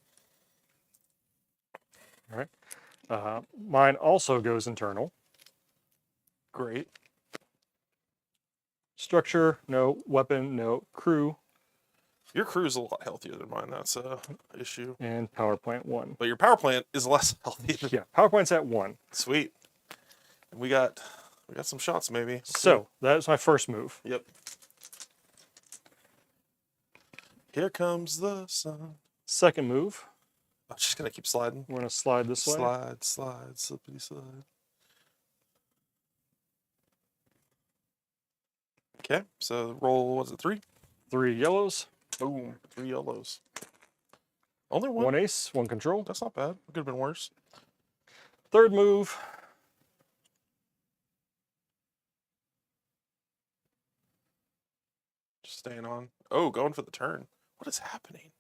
All right. Mine also goes internal. Great. Structure, no. Weapon, no. Crew, Your crew is a lot healthier than mine. That's a issue. and power plant 1. But your power plant is less healthy. Than Yeah, power plant's at 1. Sweet. And we got some shots maybe. Let's So that is my first move. see. Yep. Here comes the sun. Second move, I'm just gonna keep sliding. we're gonna slide this way. Slide, slippity slide. Okay, so roll, was it 3? 3 yellows, Boom, 3 yellows. Only one? 1 ace, 1 control. That's not bad. Could have been worse. Third move, Just staying on. Oh, going for the turn. What is happening?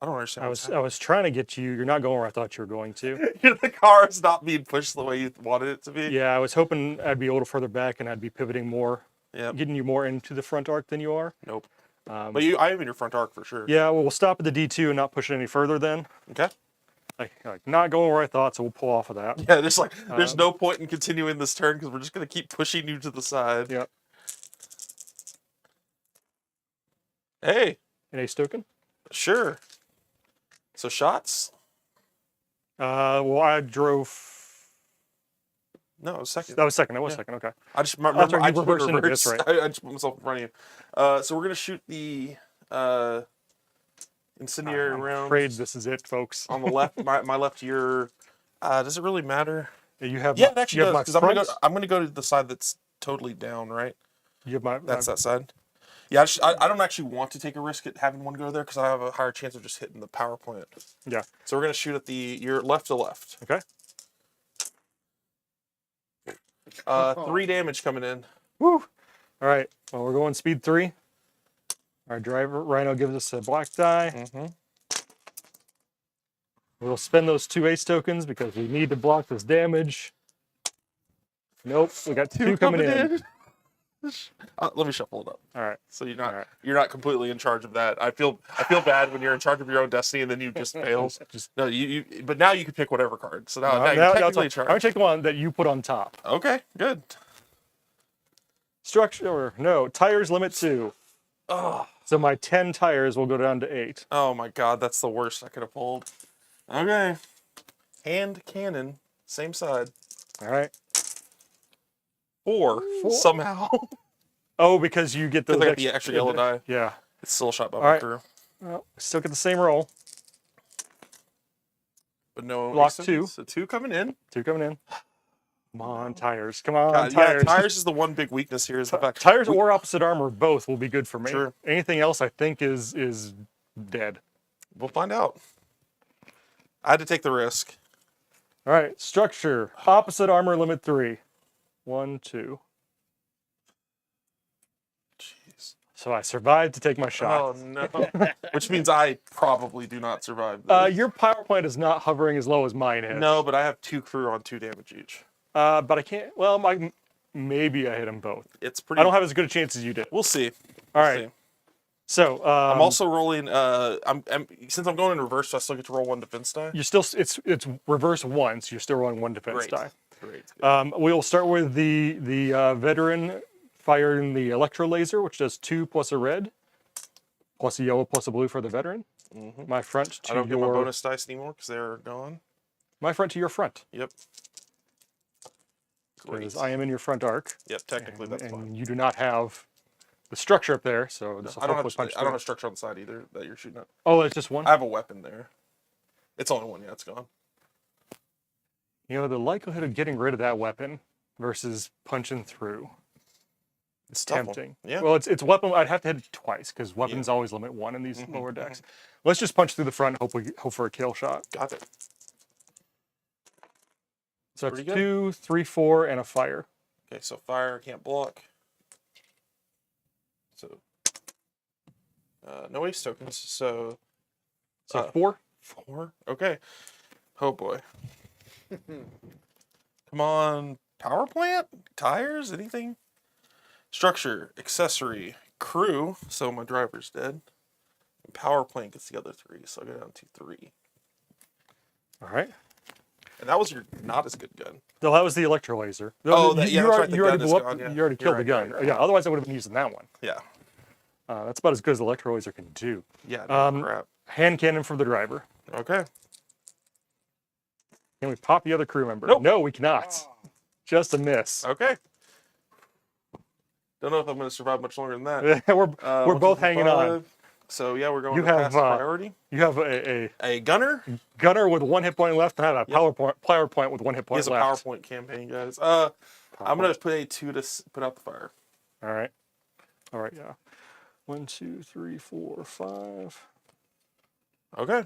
I don't understand. I was trying to get you. You're not going where I thought you were going to. The car is not being pushed the way you wanted it to be. Yeah, I was hoping I'd be a little further back and I'd be pivoting more, Yep. getting you more into the front arc than you are. Nope. But I am in your front arc for sure. Yeah, well, we'll stop at the D2 and not push it any further then. Okay. Like not going where I thought, so we'll pull off of that. Yeah, there's no point in continuing this turn because we're just gonna keep pushing you to the side. Yep. Hey, An ace token. sure. So shots? Well, I drove. No, it was second. That was second. That was Yeah. second. Okay. I just That's remember right, I you just went reversed into reverse. this, right. I just put myself in front of you. So we're gonna shoot the incendiary I'm round afraid this is it, folks. on the left. My left ear. Does it really matter? You have. Yeah, my- it actually you have does my because front, I'm gonna go to the side that's totally down, right? You have my. That's that side. Yeah, I don't actually want to take a risk at having one go there because I have a higher chance of just hitting the power plant. Yeah. So we're gonna shoot at your left to left. Okay. 3 damage coming in. Woo! All right. Well, we're going speed 3. Our driver Rhino gives us a black die. Mm-hmm. We'll spend those 2 ace tokens because we need to block this damage. Nope, we got 2 coming in. Let me shuffle it up. All right. So you're All right. not completely in charge of that. I feel bad when you're in charge of your own destiny and then you just fail. No, you but now you can pick whatever card. So now you're technically in I'm gonna charge. take the one that you put on top. Okay, good. Structure, no, tires limit 2. Oh, So my 10 tires will go down to 8. oh my god, that's the worst I could have pulled. Okay. Hand cannon, same side. All right. 4 somehow. Oh, because you get those Because I got the extra yellow die. Yeah. It's still shot by All my right. crew. Well, still get the same roll. But no Block aces. 2. So 2 coming in. 2 coming in. Come on, tires. Come on, God, tires. yeah, tires is the one big weakness here is the fact Tires or opposite armor, both will be good for me. Sure. Anything else, I think, is dead. we'll find out. I had to take the risk. All right, structure. Opposite armor limit 3. 1, 2. Jeez. So I survived to take my shot. Oh no. Which means I probably do not survive this. Your power plant is not hovering as low as mine is. No, but I have 2 crew on 2 damage each. But I can't. Well, maybe I hit them both. It's pretty. I don't have as good a chance as you did. We'll see. All We'll right. see. So I'm also rolling. Since I'm going in reverse, so I still get to roll 1 defense die. you're still it's reverse once. You're still rolling 1 defense Great. die. Great. We will start with the veteran firing the electro laser, which does 2 plus a red, plus a yellow, plus a blue for the veteran. My front to I don't get my your bonus dice anymore because they're gone. my front to your front, Yep. Great. because I am in your front arc, Yep. Technically, that's and fine. you do not have the structure up there. So this will I don't hopefully have. punch I don't through. have structure on the side either that you're shooting at. Oh, it's just one. I have a weapon there. It's only one. Yeah, it's gone. You know, the likelihood of getting rid of that weapon versus punching through. It's tough one. Tempting. Yeah. Well, it's weapon. I'd have to hit it twice because weapons always limit 1 in these lower decks. Let's just punch through the front. Hope for a kill shot. Got it. So that's Pretty good. 2, 3, 4, and a fire. Okay, so fire can't block. So no ace tokens. So So 4. 4. Okay. Oh boy. Come on. Power plant? Tires? Anything? Structure, accessory, crew. So my driver's dead. And power plant gets the other 3, so I go down to 3. All right. And that was your not as good gun. No, that was the electro laser. Oh, you, yeah, you that's already, right, the you already gun is blew up. gone, yeah. You already killed You're the right, gun. you're right. Yeah, otherwise I would have been using that one. Yeah. That's about as good as the electro laser can do. Yeah, no, crap. Hand cannon for the driver. Okay. Can we pop the other crew member? Nope. No, we cannot. Just a miss. Okay. Don't know if I'm going to survive much longer than that. we're 1, both 2, 3, hanging on. 5. So yeah, we're going You to have pass priority. you have a A gunner. gunner with 1 hit point left, and I have a power point with 1 hit He point has a left. PowerPoint campaign, guys. I'm going to put a 2 to put out the fire. All right. All right. Yeah. 1, 2, 3, 4, 5. Okay.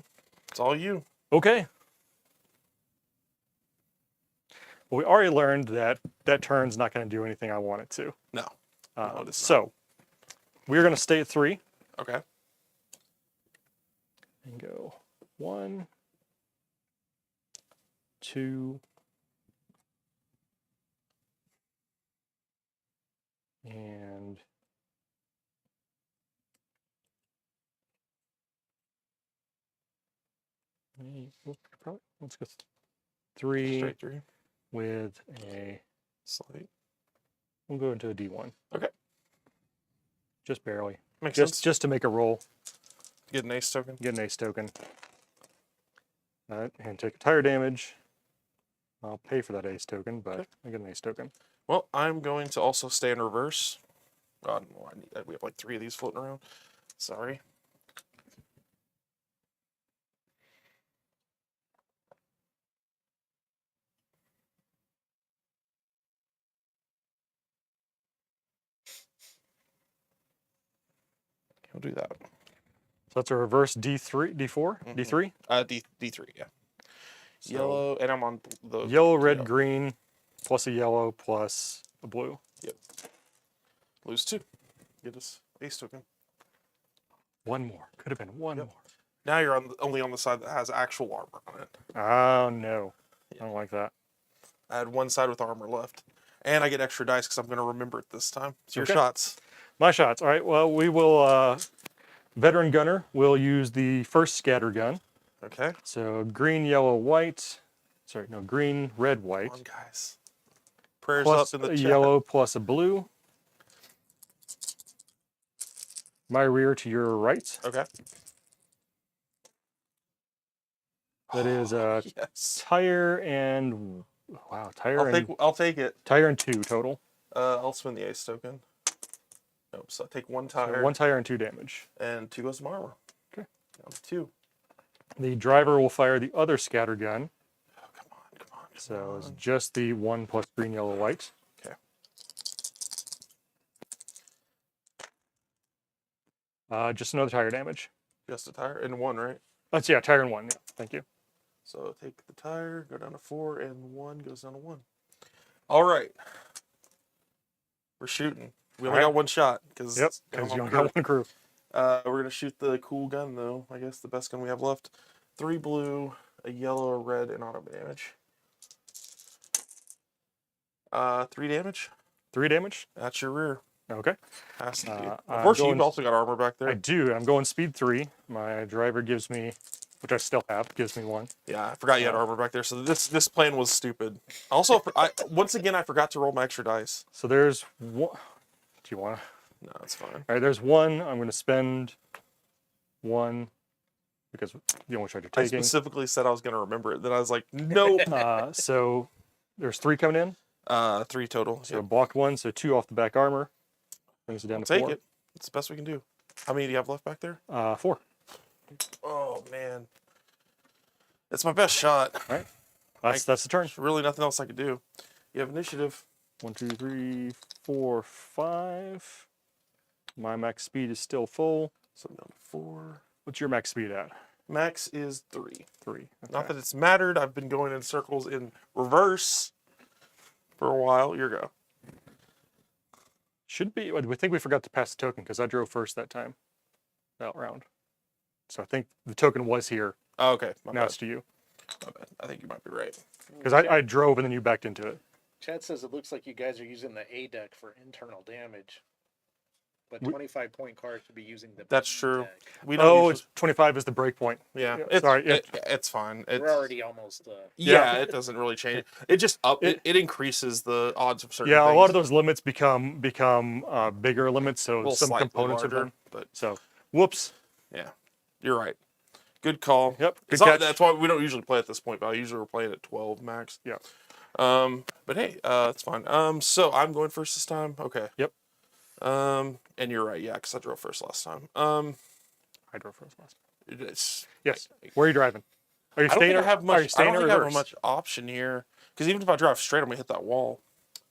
It's all you. Okay. Well, we already learned that that turn's not going to do anything I want it to. No. No, it is So we're going to stay at 3 not. Okay. and go 1, 2, and let's go 3 Straight 3. with a. Slate. We'll go into a D1. Okay. Just barely. Makes sense. Just to make a roll. Get an ace token. Get an ace token. All right, and take a tire damage. I'll pay for that ace token, but I get an ace token. Well, I'm going to also stay in reverse. No, we have like 3 of these floating around. Sorry. We'll do that. So that's a reverse D3, D4, D3. D3, yeah. So Yellow, and I'm on the yellow, red, green, plus a yellow, plus a blue. Yep. Lose 2. Get us ace token. 1 more. Could have been 1 more. Now you're only on the side that has actual armor on it. Oh no, I don't like that. I had 1 side with armor left, and I get extra dice because I'm going to remember it this time. It's your Okay. shots. My shots. All right. Well, we will. Veteran gunner will use the first scatter gun. Okay. So green, yellow, white. Sorry, no, green, red, white. Come on, guys. Prayers Plus up in a the chat. yellow, plus a blue. My rear to your right. Okay. That is Yes. tire and wow, tire I'll take it. tire and 2 total. I'll spend the ace token. Nope. So I take 1 tire. So 1 tire and 2 damage. And 2 goes to my armor. Okay. Down to 2. The driver will fire the other scatter gun. Oh, come on, come on. So it's just the 1 plus green, yellow, white. Okay. Just another tire damage. Just a tire and 1, right? That's tire and 1. Yeah, thank you. So take the tire, go down to 4, and 1 goes down to 1. All right. We're shooting. We only got 1 shot because Yep, because you only got 1 crew. We're gonna shoot the cool gun though. I guess the best gun we have left. 3 blue, a yellow, a red, and auto damage. 3 damage. 3 damage. That's your rear. Okay. Has to be. I'm Unfortunately, going- you've also got armor back there. I do. I'm going speed 3. My driver gives me, which I still have, gives me 1. Yeah, I forgot you had armor back there. So this plan was stupid. Also, once again, I forgot to roll my extra dice. So there's 1. Do you want to? No, that's fine. All right, there's 1. I'm going to spend 1 because the only charge you're I taking. specifically said I was going to remember it. Then I was like, nope. So there's 3 coming in. 3 total. So Yep. blocked 1, so 2 off the back armor. Brings it down to Take 4. it. It's the best we can do. How many do you have left back there? 4. Oh, man. It's my best shot. All right. That's the turn. There's really nothing else I could do. You have initiative. 1, 2, 3, 4, 5. My max speed is still full. So I'm down to 4. What's your max speed at? Max is 3. 3. Not that it's mattered. I've been going in circles in reverse for a while. Your go. Should be. I think we forgot to pass the token because I drove first that time. That round. So I think the token was here. Oh, okay. My Now bad. it's to you. My bad. I think you might be right. Because I drove and then you backed into it. Chad says it looks like you guys are using the A deck for internal damage. But 25-point cards should be using the That's B true. deck. We don't Oh, usually- it's 25 is the break point. yeah. yeah, It's, sorry, yeah. it's fine. It's, We're already almost. yeah, it doesn't really change. It just it increases the odds of certain Yeah, things. a lot of those limits become bigger limits, so Well, some slightly components larger, are done. but So, whoops. yeah, you're right. Good call. Yep, good It's not- catch. that's why we don't usually play at this point, but usually we're playing at 12 max. Yeah. But hey, it's fine. So I'm going first this time. Okay. Yep. And you're right. Yeah, because I drove first last time. I drove first last. It's, Yes. Where are you driving? Are you I don't staying? think I have Are you much. I staying don't in think I have reverse? much option here. Because even if I drive straight, I'm gonna hit that wall.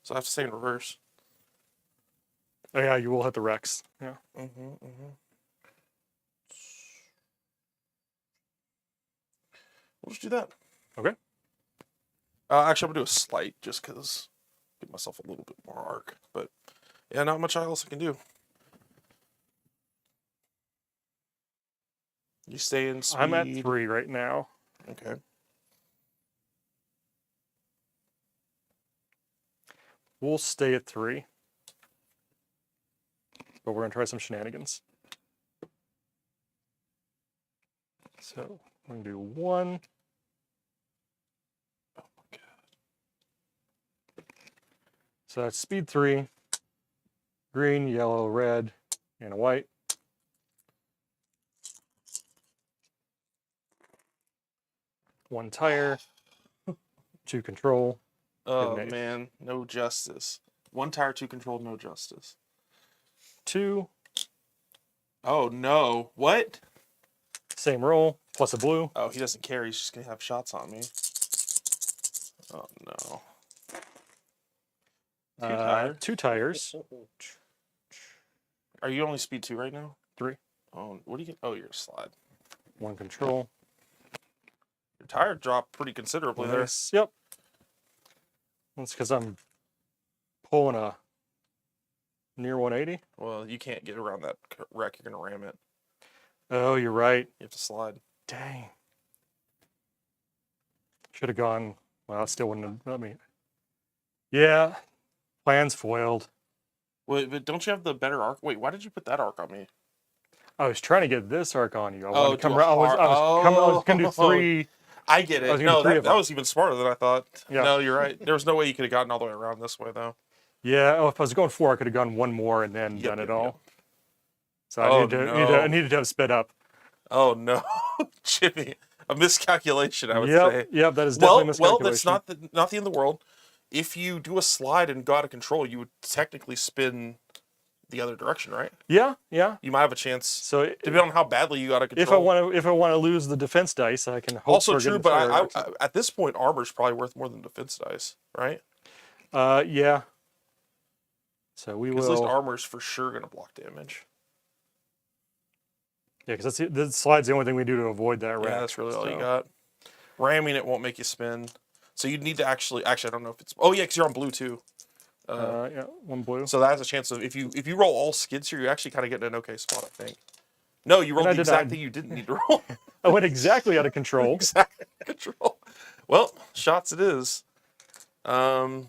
So I have to stay in reverse. Oh yeah, you will hit the Rex. Yeah. We'll just do that. Okay. Actually, I'm gonna do a slight just because give myself a little bit more arc. But yeah, not much else I can do. You stay in speed. I'm at 3 right now. Okay. We'll stay at 3. But we're gonna try some shenanigans. So we're gonna do 1. Oh my god. So that's speed 3. Green, yellow, red, and a white. One tire. 2 control. Oh Good man, no justice. 1 tire, 2 control, no justice. 2. Oh no. What? Same roll, plus a blue. Oh, he doesn't care. He's just gonna have shots on me. Oh no. 2 tires. 2 tires. Are you only speed 2 right now? 3. Oh, what do you get? Oh, you're a slide. 1 control. Your tire dropped pretty considerably there. Nice. Yep. That's because I'm pulling a near 180. Well, you can't get around that wreck. You're gonna ram it. Oh, you're right. You have to slide. Dang. Should have gone. Well, it still wouldn't have let me. Yeah. Plans foiled. Wait, but don't you have the better arc? Wait, why did you put that arc on me? I was trying to get this arc on you. I Oh, wanted to come do a around. I was going to do hard- 3. I get I was it. gonna No, do 3 that, of that them. was even smarter than I thought. Yeah. No, you're right. There was no way you could have gotten all the way around this way, though. Yeah. Oh, if I was going 4, I could have gone 1 more and then Yep, done it yep, all. yep. So I Oh, I needed to have sped up. Oh no, Jimmy, a miscalculation, I would say. Yep. That is definitely a Well, miscalculation. that's not the end of the world. If you do a slide and go out of control, you would technically spin the other direction, right? Yeah. Yeah. You might have a chance, So depending on how badly you got out of control. if I want to lose the defense dice, I can hope Also for true, getting but fire I at this point, armor's probably worth more than defense dice, right? yeah. So we Because at least will. armor's for sure going to block damage. Yeah, because the slide's the only thing we do to avoid that wreck. Yeah, that's really all you so. got. Ramming it won't make you spin. So you'd need to actually I don't know if it's. Oh yeah, because you're on blue too. Yeah, 1 blue. So that has a chance of if you roll all skids here, you actually kind of get in an okay spot, I think. No, you rolled I the did exact not. thing you didn't need to roll. I went exactly out of control. Exact control. Well, shots it is. Well,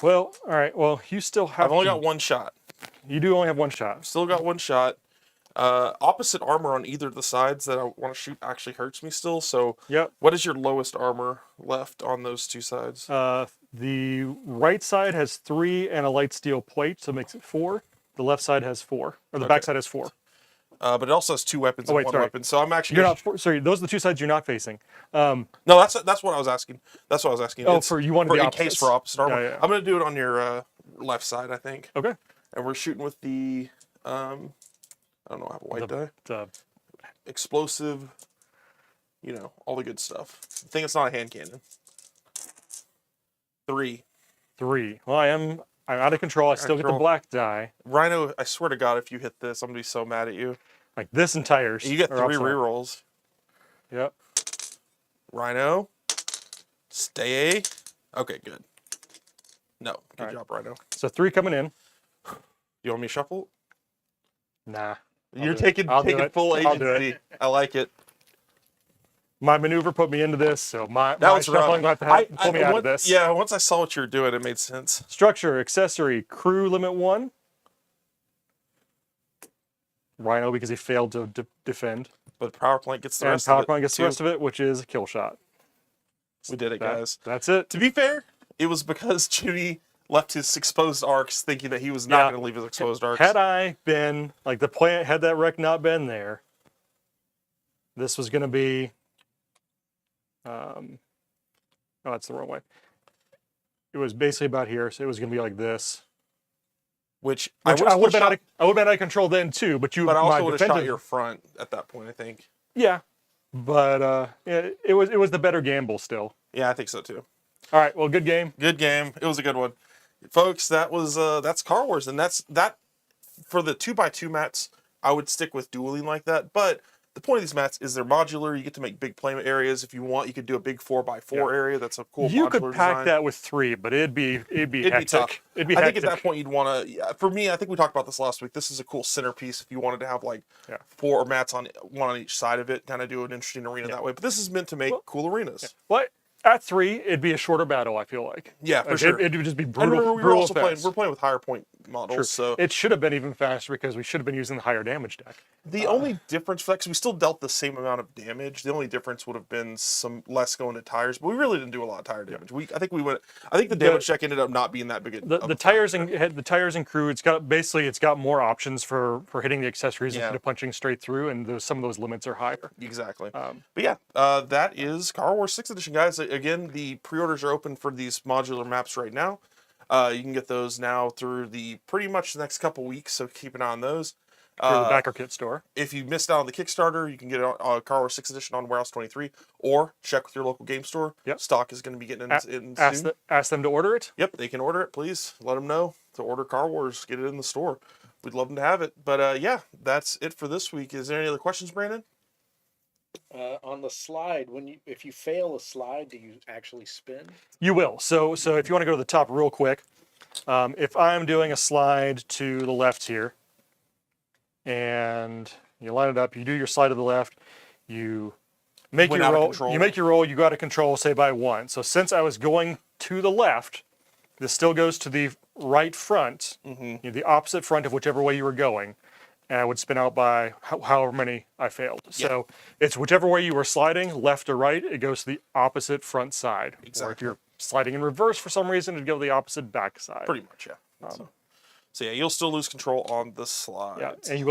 all right. Well, you still have. I've only to, got 1 shot. You do only have one shot. Still got one shot. Opposite armor on either of the sides that I want to shoot actually hurts me still. So, Yep. what is your lowest armor left on those two sides? The right side has 3 and a light steel plate, so it makes it 4. The left side has 4, or the back side has 4. But it also has 2 weapons and wait, one sorry. weapon. So I'm actually You're not. Sorry, those are the two sides you're not facing. No, that's what I was asking. That's what I was asking. Oh, It's for you wanted the in opposites. case for opposite armor. Yeah, yeah. I'm gonna do it on your left side, I think. Okay. And we're shooting with the I don't know, I have a white die. The Explosive, all the good stuff. I think it's not a hand cannon. 3. 3. Well, I'm out of control. I still get the control. black die. Rhino, I swear to God, if you hit this, I'm gonna be so mad at you. Like this and tires. You get are 3 upside. rerolls. Yep. Rhino, stay. Okay, good. No, good All right. job, Rhino. So 3 coming in. You want me to shuffle? Nah. You're do it. taking I'll do it. full I'll do it. agency. I like it. My maneuver put me into this, so my That was shuffling rough. will have to pull me out of this. Yeah, once I saw what you were doing, it made sense. Structure, accessory, crew limit 1. Rhino because he failed to defend. But power plant gets the And rest power of it. plant gets the too. rest of it, which is a kill shot. We did it, guys. That's it. To be fair, it was because Judy left his exposed arcs thinking that he was not Yeah. going to leave his exposed arcs. Had I been, like the plant, had that wreck not been there, this was going to be, no, that's the wrong way. It was basically about here, so it was going to be like this. Which I would have been, shot, out of control then too, but you but I my also would have shot defensive- your front at that point, I think. Yeah, but yeah, it was the better gamble still. Yeah, I think so too. All right, well, good game. Good game. It was a good one. Folks, that's Car Wars, and that's for the 2x2 mats, I would stick with dueling like that, but the point of these mats is they're modular. You get to make big playmat areas. If you want, you could do a big 4x4 area. That's a cool You modular could pack design. that with 3, but it'd be It'd hectic. be tough. It'd be I hectic. think at that point you'd want to. For me, I think we talked about this last week. This is a cool centerpiece. If you wanted to have like 4 mats on one on each side of it, kind of do an interesting arena that way. But this is meant to make cool arenas. Well, at 3, it'd be a shorter battle, I feel like. Yeah, for Like, sure. It would just be And brutal. remember, we were brutal also fast. we're playing with higher point models, Sure. so It should have been even faster because we should have been using the higher damage deck. the only difference for that, because we still dealt the same amount of damage, the only difference would have been some less going to tires, but we really didn't do a lot of tire damage. I think the damage check ended up not being that big. The tires and crew, it's got more options for hitting the accessories instead of punching straight through, and some of those limits are higher. Exactly. But yeah, that is Car Wars 6th Edition, guys. Again, the pre-orders are open for these modular maps right now. You can get those now through pretty much the next couple weeks, so keep an eye on those. Through the backer kit store. If you missed out on the Kickstarter, you can get it on Car Wars 6th Edition on Warehouse 23, or check with your local game store. Yep. Stock is going to be getting in soon. Ask them to order it. Yep, they can order it, please. Let them know to order Car Wars, get it in the store. We'd love them to have it. But yeah, that's it for this week. Is there any other questions, Brandon? On the slide, if you fail a slide, do you actually spin? You will. So if you want to go to the top real quick, if I'm doing a slide to the left here, and you line it up, you do your slide to the left, you make Went your out of roll. control. You make your roll. You go out of control, say by 1. So since I was going to the left, this still goes to the right front, the opposite front of whichever way you were going, and I would spin out by however many I failed. So it's whichever way you were sliding, left or right, it goes to the opposite front side. Or if you're sliding in reverse for some reason, it'd go to the opposite back side. Pretty much, yeah. So yeah, you'll still lose control on the slide. Yeah, and you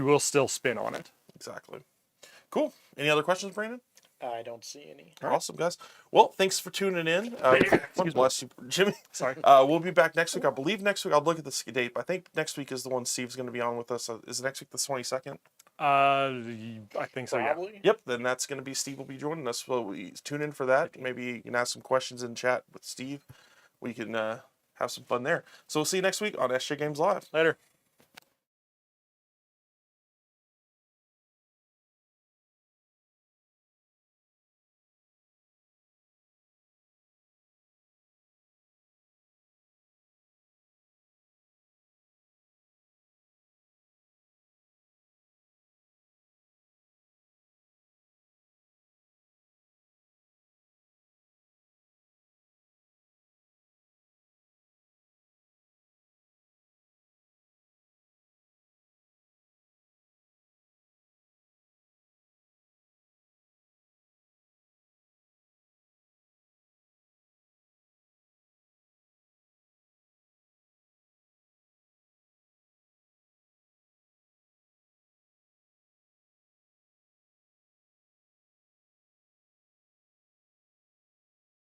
will still spin on it. Exactly. Cool. Any other questions, Brandon? I don't see any. Awesome, guys. Well, thanks for tuning in. Bless you, Jimmy. Sorry. We'll be back next week. I believe next week, I'll look at the date, but I think next week is the one Steve's going to be on with us. Is next week the 22nd? I think so, Probably. yeah. Yep, then that's going to be Steve will be joining us. So we tune in for that. Maybe you can ask some questions in chat with Steve. We can have some fun there. So we'll see you next week on SJGames Live. Later.